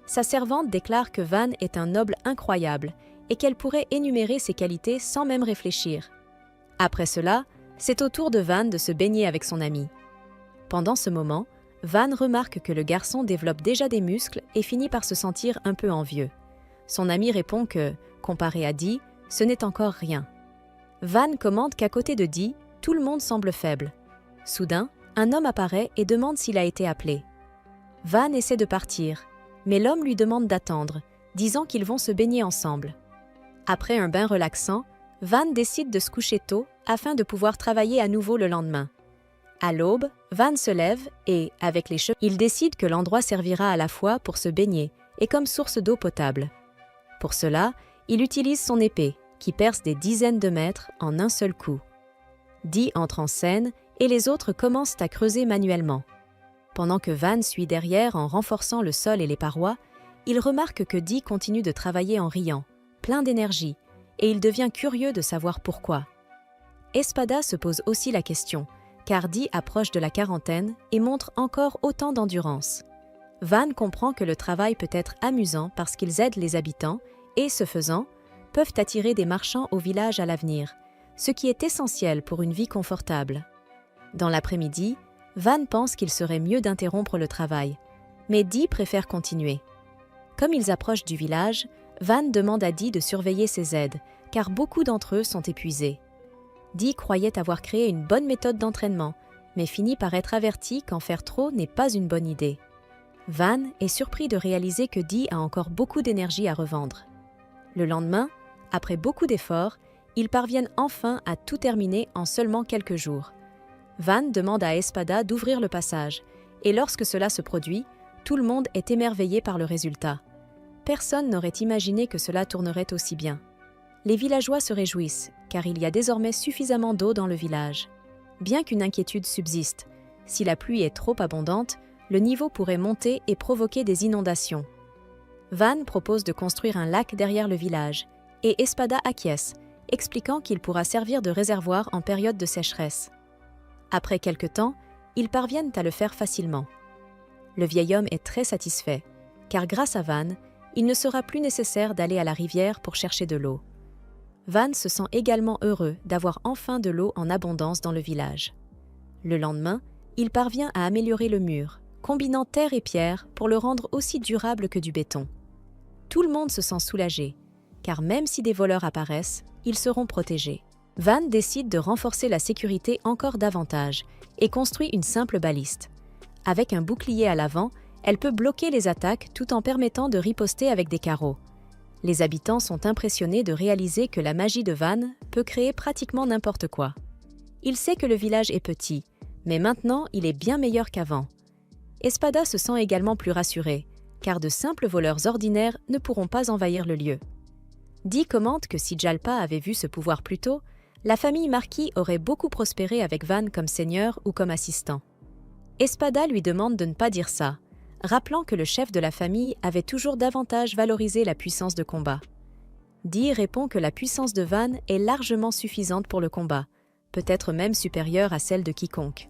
Sa servante déclare que Van est un noble incroyable et qu'elle pourrait énumérer ses qualités sans même réfléchir. Après cela, c'est au tour de Van de se baigner avec son ami. Pendant ce moment, Van remarque que le garçon développe déjà des muscles et finit par se sentir un peu envieux. Son ami répond que, comparé à Dee, ce n'est encore rien. Van commente qu'à côté de Dee, tout le monde semble faible. Soudain, un homme apparaît et demande s'il a été appelé. Van essaie de partir, mais l'homme lui demande d'attendre, disant qu'ils vont se baigner ensemble. Après un bain relaxant, Van décide de se coucher tôt afin de pouvoir travailler à nouveau le lendemain. À l'aube, Van se lève et, avec les cheveux, il décide que l'endroit servira à la fois pour se baigner et comme source d'eau potable. Pour cela, il utilise son épée, qui perce des dizaines de mètres en un seul coup. Dee entre en scène et les autres commencent à creuser manuellement. Pendant que Van suit derrière en renforçant le sol et les parois, il remarque que Dee continue de travailler en riant, plein d'énergie, et il devient curieux de savoir pourquoi. Espada se pose aussi la question, car Dee approche de la quarantaine et montre encore autant d'endurance. Van comprend que le travail peut être amusant parce qu'ils aident les habitants et, ce faisant, peuvent attirer des marchands au village à l'avenir, ce qui est essentiel pour une vie confortable. Dans l'après-midi, Van pense qu'il serait mieux d'interrompre le travail, mais Dee préfère continuer. Comme ils approchent du village, Van demande à Dee de surveiller ses aides, car beaucoup d'entre eux sont épuisés. Dee croyait avoir créé une bonne méthode d'entraînement, mais finit par être averti qu'en faire trop n'est pas une bonne idée. Van est surpris de réaliser que Dee a encore beaucoup d'énergie à revendre. Le lendemain, après beaucoup d'efforts, ils parviennent enfin à tout terminer en seulement quelques jours. Van demande à Espada d'ouvrir le passage, Et lorsque cela se produit, tout le monde est émerveillé par le résultat. Personne n'aurait imaginé que cela tournerait aussi bien. Les villageois se réjouissent, car il y a désormais suffisamment d'eau dans le village. Bien qu'une inquiétude subsiste, si la pluie est trop abondante, le niveau pourrait monter et provoquer des inondations. Van propose de construire un lac derrière le village, et Espada acquiesce, expliquant qu'il pourra servir de réservoir en période de sécheresse. Après quelque temps, ils parviennent à le faire facilement. Le vieil homme est très satisfait, car grâce à Van, il ne sera plus nécessaire d'aller à la rivière pour chercher de l'eau. Van se sent également heureux d'avoir enfin de l'eau en abondance dans le village. Le lendemain, il parvient à améliorer le mur, combinant terre et pierre pour le rendre aussi durable que du béton. Tout le monde se sent soulagé, car même si des voleurs apparaissent, ils seront protégés. Van décide de renforcer la sécurité encore davantage et construit une simple baliste. Avec un bouclier à l'avant, elle peut bloquer les attaques tout en permettant de riposter avec des carreaux. Les habitants sont impressionnés de réaliser que la magie de Van peut créer pratiquement n'importe quoi. Il sait que le village est petit, mais maintenant il est bien meilleur qu'avant. Espada se sent également plus rassuré, car de simples voleurs ordinaires ne pourront pas envahir le lieu. Dee commente que si Jalpa avait vu ce pouvoir plus tôt, la famille Marquis aurait beaucoup prospéré avec Van comme seigneur ou comme assistant. Espada lui demande de ne pas dire ça, rappelant que le chef de la famille avait toujours davantage valorisé la puissance de combat. Dee répond que la puissance de Van est largement suffisante pour le combat, peut-être même supérieure à celle de quiconque.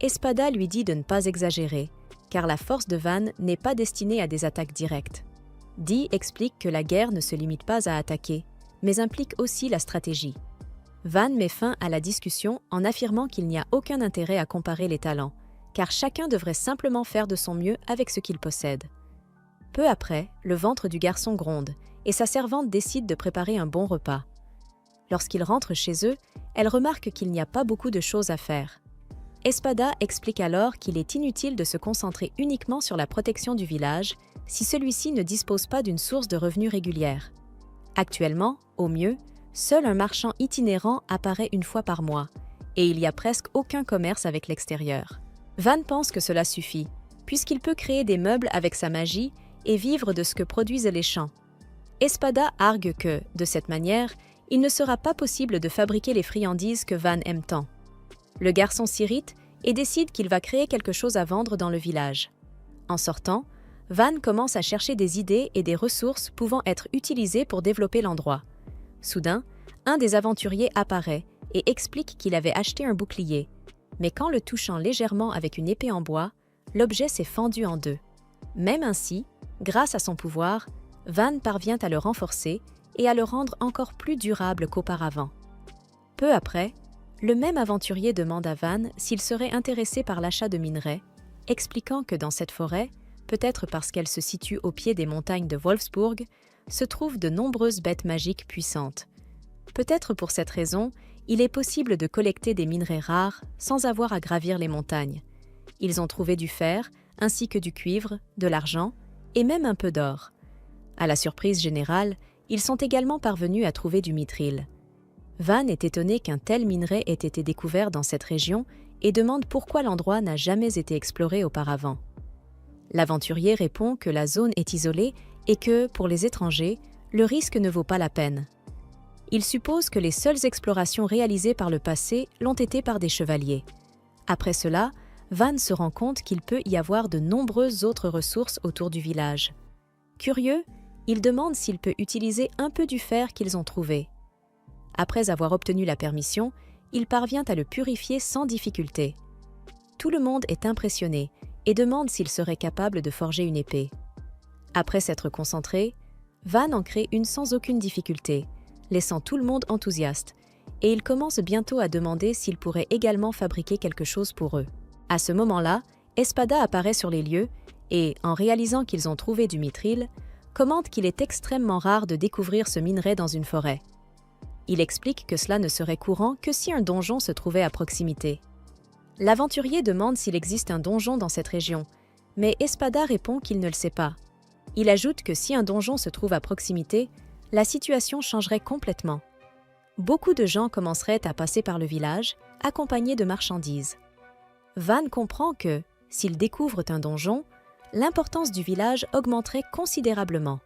Espada lui dit de ne pas exagérer, car la force de Van n'est pas destinée à des attaques directes. Dee explique que la guerre ne se limite pas à attaquer, mais implique aussi la stratégie. Van met fin à la discussion en affirmant qu'il n'y a aucun intérêt à comparer les talents, car chacun devrait simplement faire de son mieux avec ce qu'il possède. Peu après, le ventre du garçon gronde, et sa servante décide de préparer un bon repas. Lorsqu'ils rentrent chez eux, elle remarque qu'il n'y a pas beaucoup de choses à faire. Espada explique alors qu'il est inutile de se concentrer uniquement sur la protection du village si celui-ci ne dispose pas d'une source de revenus régulière. Actuellement, au mieux, seul un marchand itinérant apparaît une fois par mois, et il n'y a presque aucun commerce avec l'extérieur. Van pense que cela suffit, puisqu'il peut créer des meubles avec sa magie et vivre de ce que produisent les champs. Espada argue que, de cette manière, il ne sera pas possible de fabriquer les friandises que Van aime tant. Le garçon s'irrite et décide qu'il va créer quelque chose à vendre dans le village. En sortant, Van commence à chercher des idées et des ressources pouvant être utilisées pour développer l'endroit. Soudain, un des aventuriers apparaît et explique qu'il avait acheté un bouclier. Mais qu'en le touchant légèrement avec une épée en bois, l'objet s'est fendu en deux. Même ainsi, grâce à son pouvoir, Van parvient à le renforcer et à le rendre encore plus durable qu'auparavant. Peu après, le même aventurier demande à Van s'il serait intéressé par l'achat de minerais, expliquant que dans cette forêt, peut-être parce qu'elle se situe au pied des montagnes de Wolfsburg, se trouvent de nombreuses bêtes magiques puissantes. Peut-être pour cette raison, il est possible de collecter des minerais rares sans avoir à gravir les montagnes. Ils ont trouvé du fer, ainsi que du cuivre, de l'argent et même un peu d'or. À la surprise générale, ils sont également parvenus à trouver du mithril. Van est étonné qu'un tel minerai ait été découvert dans cette région et demande pourquoi l'endroit n'a jamais été exploré auparavant. L'aventurier répond que la zone est isolée et que, pour les étrangers, le risque ne vaut pas la peine. Il suppose que les seules explorations réalisées par le passé l'ont été par des chevaliers. Après cela, Van se rend compte qu'il peut y avoir de nombreuses autres ressources autour du village. Curieux, il demande s'il peut utiliser un peu du fer qu'ils ont trouvé. Après avoir obtenu la permission, il parvient à le purifier sans difficulté. Tout le monde est impressionné et demande s'il serait capable de forger une épée. Après s'être concentré, Van en crée une sans aucune difficulté, laissant tout le monde enthousiaste, et il commence bientôt à demander s'il pourrait également fabriquer quelque chose pour eux. À ce moment-là, Espada apparaît sur les lieux et, en réalisant qu'ils ont trouvé du mithril, commente qu'il est extrêmement rare de découvrir ce minerai dans une forêt. Il explique que cela ne serait courant que si un donjon se trouvait à proximité. L'aventurier demande s'il existe un donjon dans cette région, mais Espada répond qu'il ne le sait pas. Il ajoute que si un donjon se trouve à proximité, la situation changerait complètement. Beaucoup de gens commenceraient à passer par le village, accompagnés de marchandises. Van comprend que, S'ils découvrent un donjon, l'importance du village augmenterait considérablement.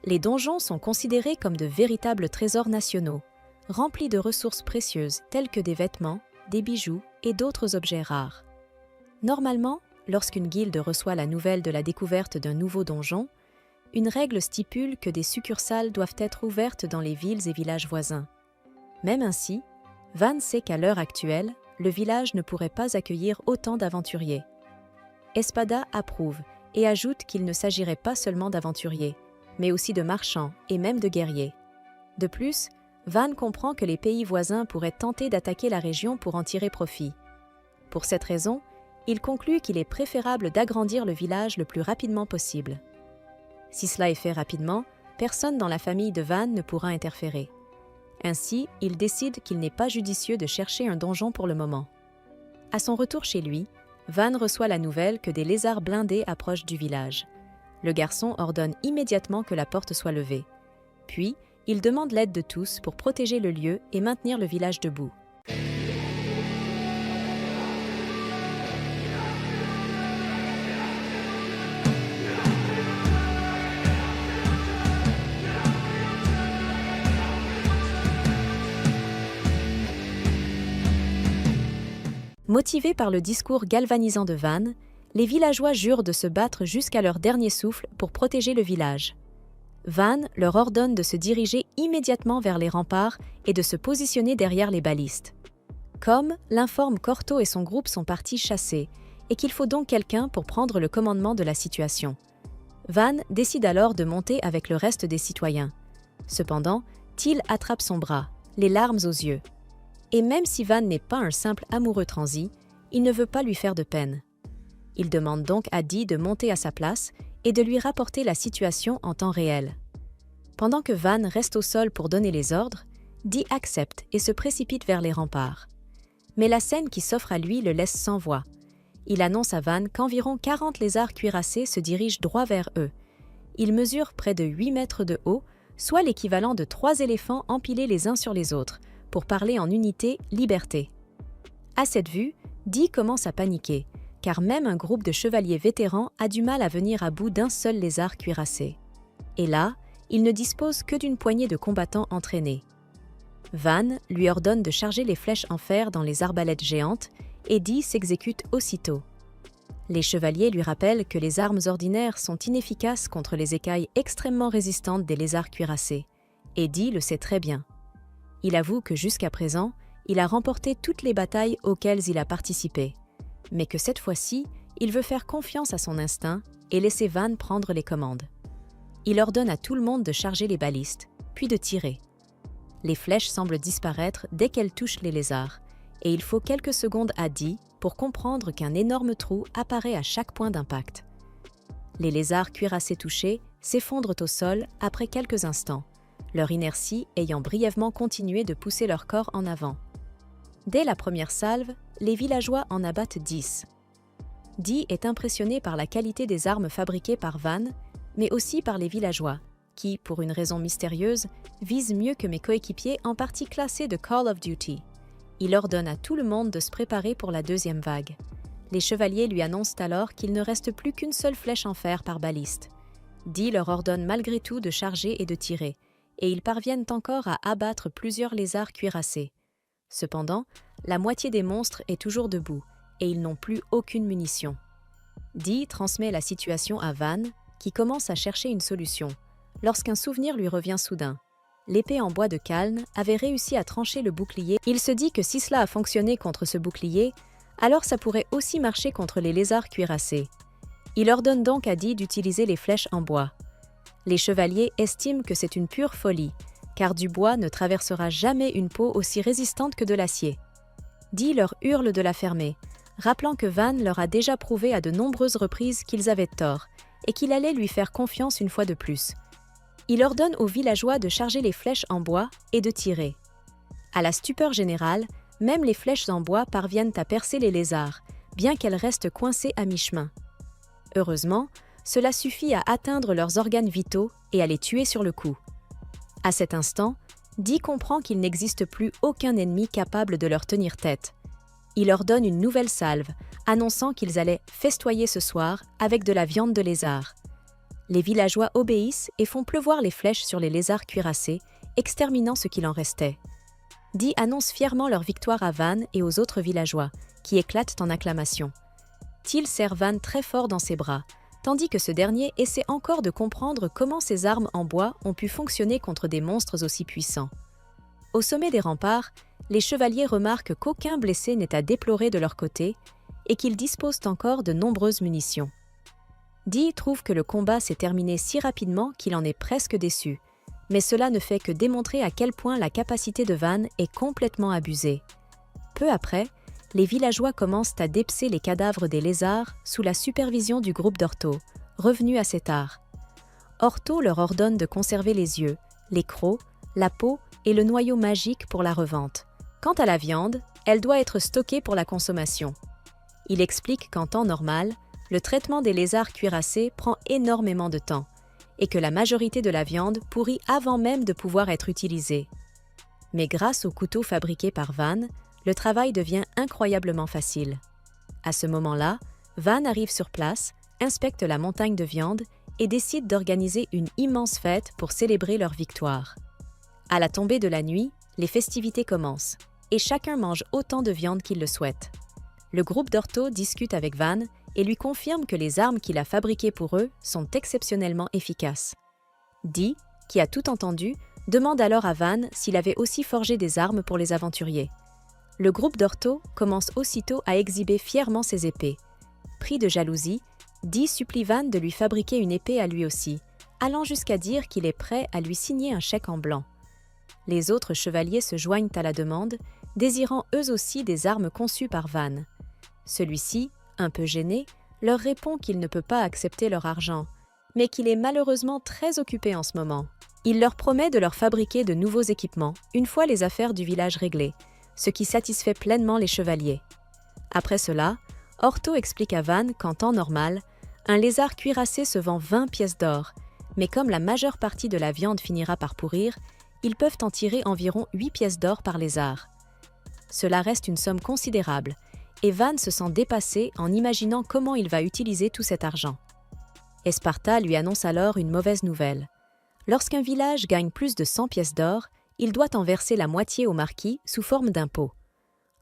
Les donjons sont considérés comme de véritables trésors nationaux, remplis de ressources précieuses telles que des vêtements, des bijoux et d'autres objets rares. Normalement, lorsqu'une guilde reçoit la nouvelle de la découverte d'un nouveau donjon, une règle stipule que des succursales doivent être ouvertes dans les villes et villages voisins. Même ainsi, Van sait qu'à l'heure actuelle, le village ne pourrait pas accueillir autant d'aventuriers. Espada approuve et ajoute qu'il ne s'agirait pas seulement d'aventuriers, mais aussi de marchands et même de guerriers. De plus, Van comprend que les pays voisins pourraient tenter d'attaquer la région pour en tirer profit. Pour cette raison, il conclut qu'il est préférable d'agrandir le village le plus rapidement possible. Si cela est fait rapidement, personne dans la famille de Van ne pourra interférer. Ainsi, il décide qu'il n'est pas judicieux de chercher un donjon pour le moment. À son retour chez lui, Van reçoit la nouvelle que des lézards blindés approchent du village. Le garçon ordonne immédiatement que la porte soit levée. Puis, il demande l'aide de tous pour protéger le lieu et maintenir le village debout. Motivés par le discours galvanisant de Van, les villageois jurent de se battre jusqu'à leur dernier souffle pour protéger le village. Van leur ordonne de se diriger immédiatement vers les remparts et de se positionner derrière les balistes. Com l'informe qu'Orto et son groupe sont partis chasser et qu'il faut donc quelqu'un pour prendre le commandement de la situation. Van décide alors de monter avec le reste des citoyens. Cependant, Till attrape son bras, les larmes aux yeux. Et même si Van n'est pas un simple amoureux transi, il ne veut pas lui faire de peine. Il demande donc à Dee de monter à sa place et de lui rapporter la situation en temps réel. Pendant que Van reste au sol pour donner les ordres, Dee accepte et se précipite vers les remparts. Mais la scène qui s'offre à lui le laisse sans voix. Il annonce à Van qu'environ 40 lézards cuirassés se dirigent droit vers eux. Ils mesurent près de 8 mètres de haut, soit l'équivalent de 3 éléphants empilés les uns sur les autres, pour parler en unité liberté. À cette vue, Dee commence à paniquer, car même un groupe de chevaliers vétérans a du mal à venir à bout d'un seul lézard cuirassé. Et là, il ne dispose que d'une poignée de combattants entraînés. Van lui ordonne de charger les flèches en fer dans les arbalètes géantes, et Dee s'exécute aussitôt. Les chevaliers lui rappellent que les armes ordinaires sont inefficaces contre les écailles extrêmement résistantes des lézards cuirassés, et Dee le sait très bien. Il avoue que jusqu'à présent, il a remporté toutes les batailles auxquelles il a participé, mais que cette fois-ci, il veut faire confiance à son instinct et laisser Van prendre les commandes. Il ordonne à tout le monde de charger les balistes, puis de tirer. Les flèches semblent disparaître dès qu'elles touchent les lézards, et il faut quelques secondes à Dee pour comprendre qu'un énorme trou apparaît à chaque point d'impact. Les lézards cuirassés touchés s'effondrent au sol après quelques instants, leur inertie ayant brièvement continué de pousser leur corps en avant. Dès la première salve, les villageois en abattent 10. Dee est impressionné par la qualité des armes fabriquées par Van, mais aussi par les villageois, qui, pour une raison mystérieuse, visent mieux que mes coéquipiers en partie classés de Call of Duty. Il ordonne à tout le monde de se préparer pour la deuxième vague. Les chevaliers lui annoncent alors qu'il ne reste plus qu'une seule flèche en fer par baliste. Dee leur ordonne malgré tout de charger et de tirer, et ils parviennent encore à abattre plusieurs lézards cuirassés. Cependant, la moitié des monstres est toujours debout, et ils n'ont plus aucune munition. Dee transmet la situation à Van, qui commence à chercher une solution, lorsqu'un souvenir lui revient soudain. L'épée en bois de Calne avait réussi à trancher le bouclier. Il se dit que si cela a fonctionné contre ce bouclier, alors ça pourrait aussi marcher contre les lézards cuirassés. Il ordonne donc à Dee d'utiliser les flèches en bois. Les chevaliers estiment que c'est une pure folie, car du bois ne traversera jamais une peau aussi résistante que de l'acier. Dee leur hurle de la fermer, rappelant que Van leur a déjà prouvé à de nombreuses reprises qu'ils avaient tort et qu'il allait lui faire confiance une fois de plus. Il ordonne aux villageois de charger les flèches en bois et de tirer. À la stupeur générale, même les flèches en bois parviennent à percer les lézards, bien qu'elles restent coincées à mi-chemin. Heureusement, cela suffit à atteindre leurs organes vitaux et à les tuer sur le coup. À cet instant, Dee comprend qu'il n'existe plus aucun ennemi capable de leur tenir tête. Il leur donne une nouvelle salve, annonçant qu'ils allaient festoyer ce soir avec de la viande de lézard. Les villageois obéissent et font pleuvoir les flèches sur les lézards cuirassés, exterminant ce qu'il en restait. Dee annonce fièrement leur victoire à Van et aux autres villageois, qui éclatent en acclamations. Teal serre Van très fort dans ses bras, tandis que ce dernier essaie encore de comprendre comment ces armes en bois ont pu fonctionner contre des monstres aussi puissants. Au sommet des remparts, les chevaliers remarquent qu'aucun blessé n'est à déplorer de leur côté et qu'ils disposent encore de nombreuses munitions. Dee trouve que le combat s'est terminé si rapidement qu'il en est presque déçu, mais cela ne fait que démontrer à quel point la capacité de Van est complètement abusée. Peu après, les villageois commencent à dépecer les cadavres des lézards sous la supervision du groupe d'Orto, revenu à cet art. Orto leur ordonne de conserver les yeux, les crocs, la peau et le noyau magique pour la revente. Quant à la viande, elle doit être stockée pour la consommation. Il explique qu'en temps normal, le traitement des lézards cuirassés prend énormément de temps et que la majorité de la viande pourrit avant même de pouvoir être utilisée. Mais grâce aux couteaux fabriqués par Van, le travail devient incroyablement facile. À ce moment-là, Van arrive sur place, inspecte la montagne de viande et décide d'organiser une immense fête pour célébrer leur victoire. À la tombée de la nuit, les festivités commencent et chacun mange autant de viande qu'il le souhaite. Le groupe d'Orto discute avec Van et lui confirme que les armes qu'il a fabriquées pour eux sont exceptionnellement efficaces. Dee, qui a tout entendu, demande alors à Van s'il avait aussi forgé des armes pour les aventuriers. Le groupe d'Orto commence aussitôt à exhiber fièrement ses épées. Pris de jalousie, Dee supplie Van de lui fabriquer une épée à lui aussi, allant jusqu'à dire qu'il est prêt à lui signer un chèque en blanc. Les autres chevaliers se joignent à la demande, désirant eux aussi des armes conçues par Van. Celui-ci, un peu gêné, leur répond qu'il ne peut pas accepter leur argent, mais qu'il est malheureusement très occupé en ce moment. Il leur promet de leur fabriquer de nouveaux équipements une fois les affaires du village réglées, ce qui satisfait pleinement les chevaliers. Après cela, Orto explique à Van qu'en temps normal, un lézard cuirassé se vend 20 pièces d'or, mais comme la majeure partie de la viande finira par pourrir, ils peuvent en tirer environ 8 pièces d'or par lézard. Cela reste une somme considérable, et Van se sent dépassé en imaginant comment il va utiliser tout cet argent. Esparta lui annonce alors une mauvaise nouvelle. Lorsqu'un village gagne plus de 100 pièces d'or, il doit en verser la moitié au marquis sous forme d'impôt.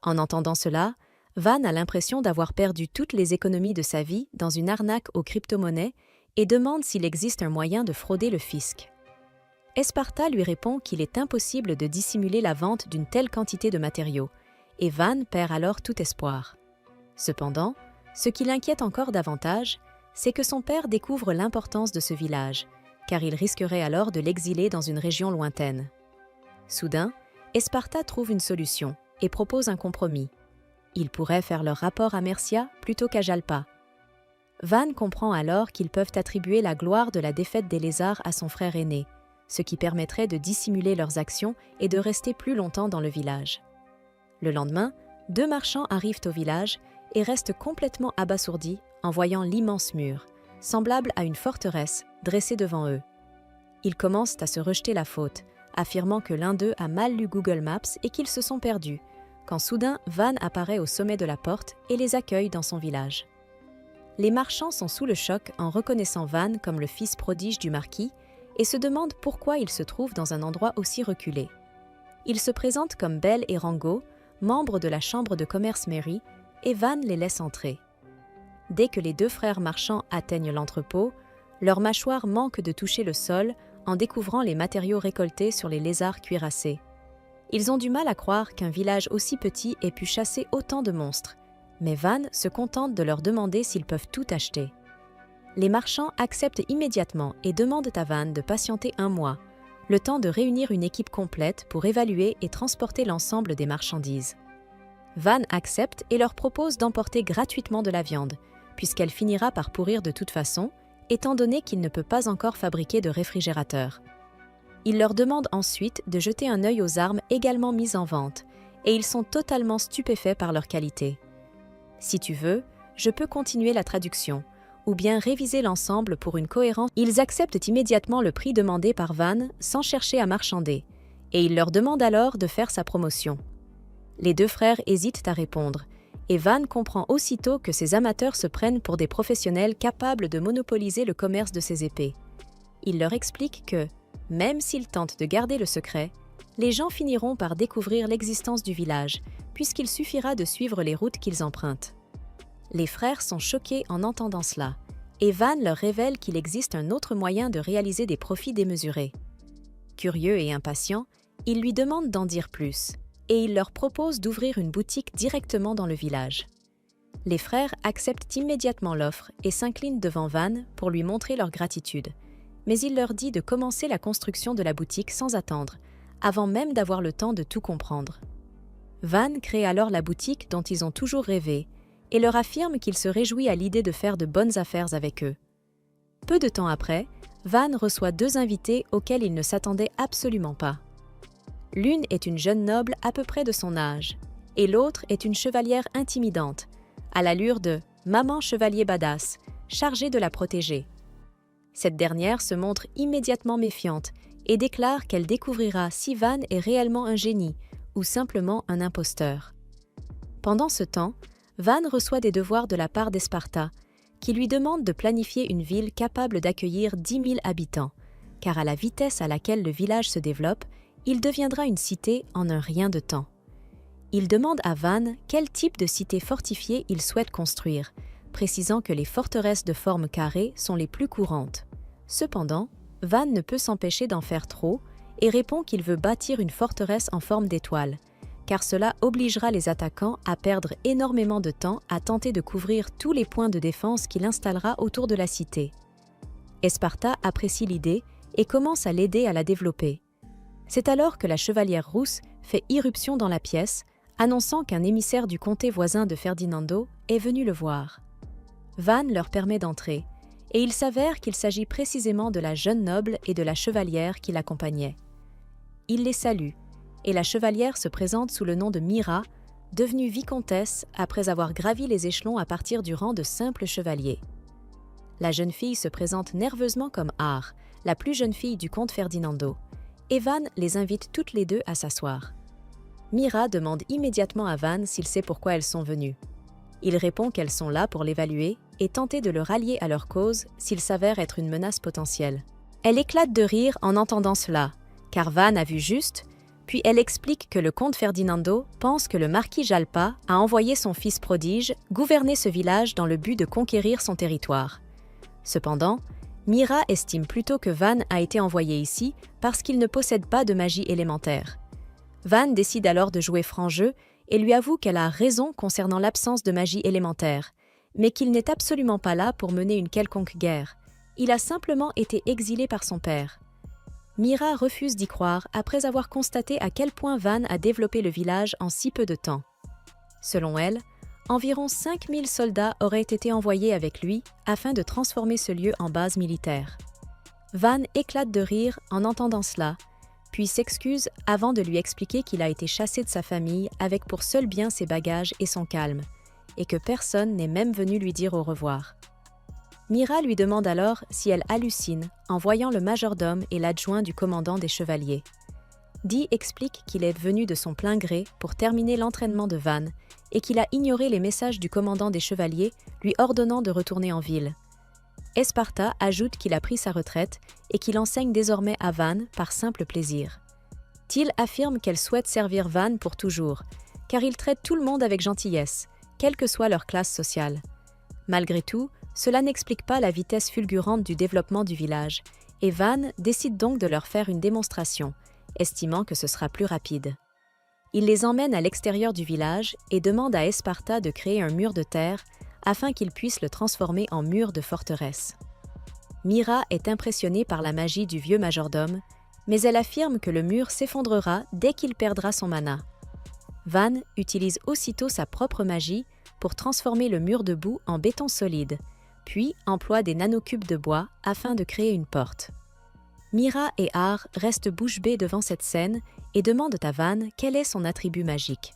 En entendant cela, Van a l'impression d'avoir perdu toutes les économies de sa vie dans une arnaque aux crypto-monnaies et demande s'il existe un moyen de frauder le fisc. Esparta lui répond qu'il est impossible de dissimuler la vente d'une telle quantité de matériaux, et Van perd alors tout espoir. Cependant, ce qui l'inquiète encore davantage, c'est que son père découvre l'importance de ce village, car il risquerait alors de l'exiler dans une région lointaine. Soudain, Esparta trouve une solution et propose un compromis. Ils pourraient faire leur rapport à Mercia plutôt qu'à Jalpa. Van comprend alors qu'ils peuvent attribuer la gloire de la défaite des lézards à son frère aîné, ce qui permettrait de dissimuler leurs actions et de rester plus longtemps dans le village. Le lendemain, 2 marchands arrivent au village et restent complètement abasourdis en voyant l'immense mur, semblable à une forteresse, dressée devant eux. Ils commencent à se rejeter la faute, affirmant que l'un d'eux a mal lu Google Maps et qu'ils se sont perdus, quand soudain Van apparaît au sommet de la porte et les accueille dans son village. Les marchands sont sous le choc en reconnaissant Van comme le fils prodige du marquis et se demandent pourquoi il se trouve dans un endroit aussi reculé. Ils se présentent comme Bell et Rango, membres de la chambre de commerce Mary, et Van les laisse entrer. Dès que les 2 frères marchands atteignent l'entrepôt, leurs mâchoires manquent de toucher le sol en découvrant les matériaux récoltés sur les lézards cuirassés. Ils ont du mal à croire qu'un village aussi petit ait pu chasser autant de monstres, mais Van se contente de leur demander s'ils peuvent tout acheter. Les marchands acceptent immédiatement et demandent à Van de patienter 1 mois, le temps de réunir une équipe complète pour évaluer et transporter l'ensemble des marchandises. Van accepte et leur propose d'emporter gratuitement de la viande, puisqu'elle finira par pourrir de toute façon, étant donné qu'il ne peut pas encore fabriquer de réfrigérateur. Il leur demande ensuite de jeter un œil aux armes également mises en vente, et ils sont totalement stupéfaits par leur qualité. Si tu veux, je peux continuer la traduction, ou bien réviser l'ensemble pour une cohérence. Ils acceptent immédiatement le prix demandé par Van sans chercher à marchander, et il leur demande alors de faire sa promotion. Les 2 frères hésitent à répondre, et Van comprend aussitôt que ces amateurs se prennent pour des professionnels capables de monopoliser le commerce de ces épées. Il leur explique que, même s'ils tentent de garder le secret, les gens finiront par découvrir l'existence du village, puisqu'il suffira de suivre les routes qu'ils empruntent. Les frères sont choqués en entendant cela, et Van leur révèle qu'il existe un autre moyen de réaliser des profits démesurés. Curieux et impatient, ils lui demandent d'en dire plus, et il leur propose d'ouvrir une boutique directement dans le village. Les frères acceptent immédiatement l'offre et s'inclinent devant Van pour lui montrer leur gratitude, mais il leur dit de commencer la construction de la boutique sans attendre, avant même d'avoir le temps de tout comprendre. Van crée alors la boutique dont ils ont toujours rêvé et leur affirme qu'il se réjouit à l'idée de faire de bonnes affaires avec eux. Peu de temps après, Van reçoit 2 invités auxquels il ne s'attendait absolument pas. L'une est une jeune noble à peu près de son âge, et l'autre est une chevalière intimidante, à l'allure de « maman chevalier badass », chargée de la protéger. Cette dernière se montre immédiatement méfiante et déclare qu'elle découvrira si Van est réellement un génie ou simplement un imposteur. Pendant ce temps, Van reçoit des devoirs de la part d'Esparta, qui lui demande de planifier une ville capable d'accueillir 10 000 habitants, car à la vitesse à laquelle le village se développe, il deviendra une cité en un rien de temps. Il demande à Van quel type de cité fortifiée il souhaite construire, précisant que les forteresses de forme carrée sont les plus courantes. Cependant, Van ne peut s'empêcher d'en faire trop et répond qu'il veut bâtir une forteresse en forme d'étoile, car cela obligera les attaquants à perdre énormément de temps à tenter de couvrir tous les points de défense qu'il installera autour de la cité. Esparta apprécie l'idée et commence à l'aider à la développer. C'est alors que la chevalière rousse fait irruption dans la pièce, annonçant qu'un émissaire du comté voisin de Ferdinando est venu le voir. Van leur permet d'entrer, et il s'avère qu'il s'agit précisément de la jeune noble et de la chevalière qui l'accompagnaient. Il les salue, et la chevalière se présente sous le nom de Mira, devenue vicomtesse après avoir gravi les échelons à partir du rang de simple chevalier. La jeune fille se présente nerveusement comme Ar, la plus jeune fille du comte Ferdinando, et Van les invite toutes les deux à s'asseoir. Mira demande immédiatement à Van s'il sait pourquoi elles sont venues. Il répond qu'elles sont là pour l'évaluer et tenter de le rallier à leur cause s'il s'avère être une menace potentielle. Elle éclate de rire en entendant cela, car Van a vu juste, puis elle explique que le comte Ferdinando pense que le marquis Jalpa a envoyé son fils prodige gouverner ce village dans le but de conquérir son territoire. Cependant, Mira estime plutôt que Van a été envoyé ici parce qu'il ne possède pas de magie élémentaire. Van décide alors de jouer franc jeu et lui avoue qu'elle a raison concernant l'absence de magie élémentaire, mais qu'il n'est absolument pas là pour mener une quelconque guerre. Il a simplement été exilé par son père. Mira refuse d'y croire après avoir constaté à quel point Van a développé le village en si peu de temps. Selon elle, environ 5000 soldats auraient été envoyés avec lui afin de transformer ce lieu en base militaire. Van éclate de rire en entendant cela, puis s'excuse avant de lui expliquer qu'il a été chassé de sa famille avec pour seul bien ses bagages et son calme, et que personne n'est même venu lui dire au revoir. Mira lui demande alors si elle hallucine en voyant le majordome et l'adjoint du commandant des chevaliers. Dee explique qu'il est venu de son plein gré pour terminer l'entraînement de Van et qu'il a ignoré les messages du commandant des chevaliers lui ordonnant de retourner en ville. Esparta ajoute qu'il a pris sa retraite et qu'il enseigne désormais à Van par simple plaisir. Till affirme qu'elle souhaite servir Van pour toujours, car il traite tout le monde avec gentillesse, quelle que soit leur classe sociale. Malgré tout, cela n'explique pas la vitesse fulgurante du développement du village, et Van décide donc de leur faire une démonstration, estimant que ce sera plus rapide. Il les emmène à l'extérieur du village et demande à Esparta de créer un mur de terre afin qu'il puisse le transformer en mur de forteresse. Mira est impressionnée par la magie du vieux majordome, mais elle affirme que le mur s'effondrera dès qu'il perdra son mana. Van utilise aussitôt sa propre magie pour transformer le mur de boue en béton solide, puis emploie des nanocubes de bois afin de créer une porte. Mira et Ar restent bouche bée devant cette scène et demandent à Van quel est son attribut magique.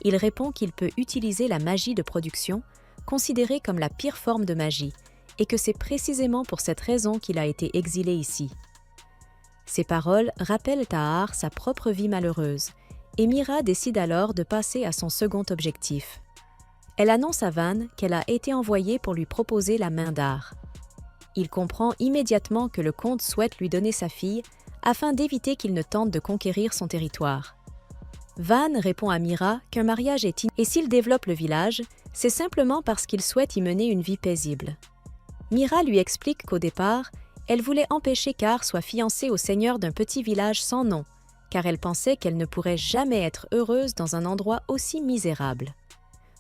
Il répond qu'il peut utiliser la magie de production, considérée comme la pire forme de magie, et que c'est précisément pour cette raison qu'il a été exilé ici. Ces paroles rappellent à Ar sa propre vie malheureuse, et Mira décide alors de passer à son second objectif. Elle annonce à Van qu'elle a été envoyée pour lui proposer la main d'Ar. Il comprend immédiatement que le comte souhaite lui donner sa fille afin d'éviter qu'il ne tente de conquérir son territoire. Van répond à Mira qu'un mariage est et s'il développe le village, c'est simplement parce qu'il souhaite y mener une vie paisible. Mira lui explique qu'au départ, elle voulait empêcher qu'Ar soit fiancée au seigneur d'un petit village sans nom, car elle pensait qu'elle ne pourrait jamais être heureuse dans un endroit aussi misérable.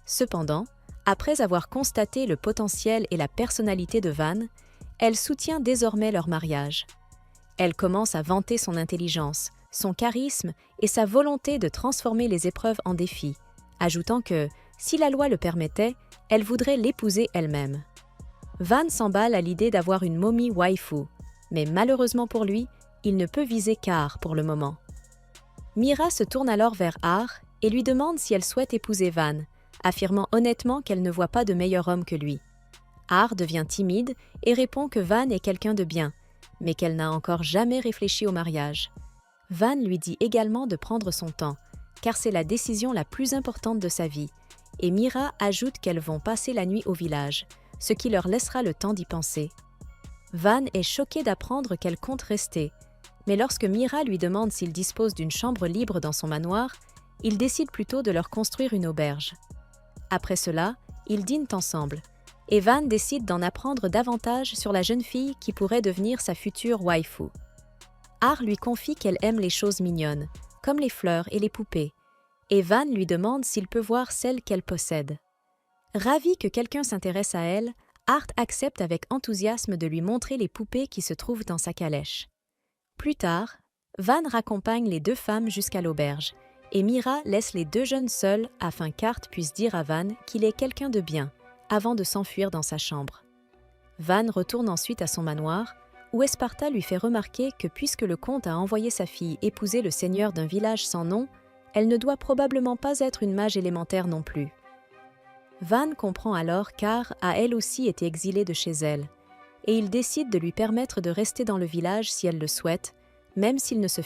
Cependant, après avoir constaté le potentiel et la personnalité de Van, elle soutient désormais leur mariage. Elle commence à vanter son intelligence, son charisme et sa volonté de transformer les épreuves en défis, ajoutant que, si la loi le permettait, elle voudrait l'épouser elle-même. Van s'emballe à l'idée d'avoir une momie waifu, mais malheureusement pour lui, il ne peut viser qu'Ar pour le moment. Mira se tourne alors vers Ar et lui demande si elle souhaite épouser Van, affirmant honnêtement qu'elle ne voit pas de meilleur homme que lui. Ar devient timide et répond que Van est quelqu'un de bien, mais qu'elle n'a encore jamais réfléchi au mariage. Van lui dit également de prendre son temps, car c'est la décision la plus importante de sa vie, et Mira ajoute qu'elles vont passer la nuit au village, ce qui leur laissera le temps d'y penser. Van est choqué d'apprendre qu'elle compte rester, mais lorsque Mira lui demande s'il dispose d'une chambre libre dans son manoir, il décide plutôt de leur construire une auberge. Après cela, ils dînent ensemble, et Van décide d'en apprendre davantage sur la jeune fille qui pourrait devenir sa future waifu. Ar lui confie qu'elle aime les choses mignonnes, comme les fleurs et les poupées, et Van lui demande s'il peut voir celles qu'elle possède. Ravi que quelqu'un s'intéresse à elle, Art accepte avec enthousiasme de lui montrer les poupées qui se trouvent dans sa calèche. Plus tard, Van raccompagne les deux femmes jusqu'à l'auberge, et Mira laisse les deux jeunes seuls afin qu'Art puisse dire à Van qu'il est quelqu'un de bien, avant de s'enfuir dans sa chambre. Van retourne ensuite à son manoir, où Esparta lui fait remarquer que puisque le comte a envoyé sa fille épouser le seigneur d'un village sans nom, elle ne doit probablement pas être une mage élémentaire non plus. Van comprend alors qu'Ar a elle aussi été exilée de chez elle, et il décide de lui permettre de rester dans le village si elle le souhaite, même s'il ne se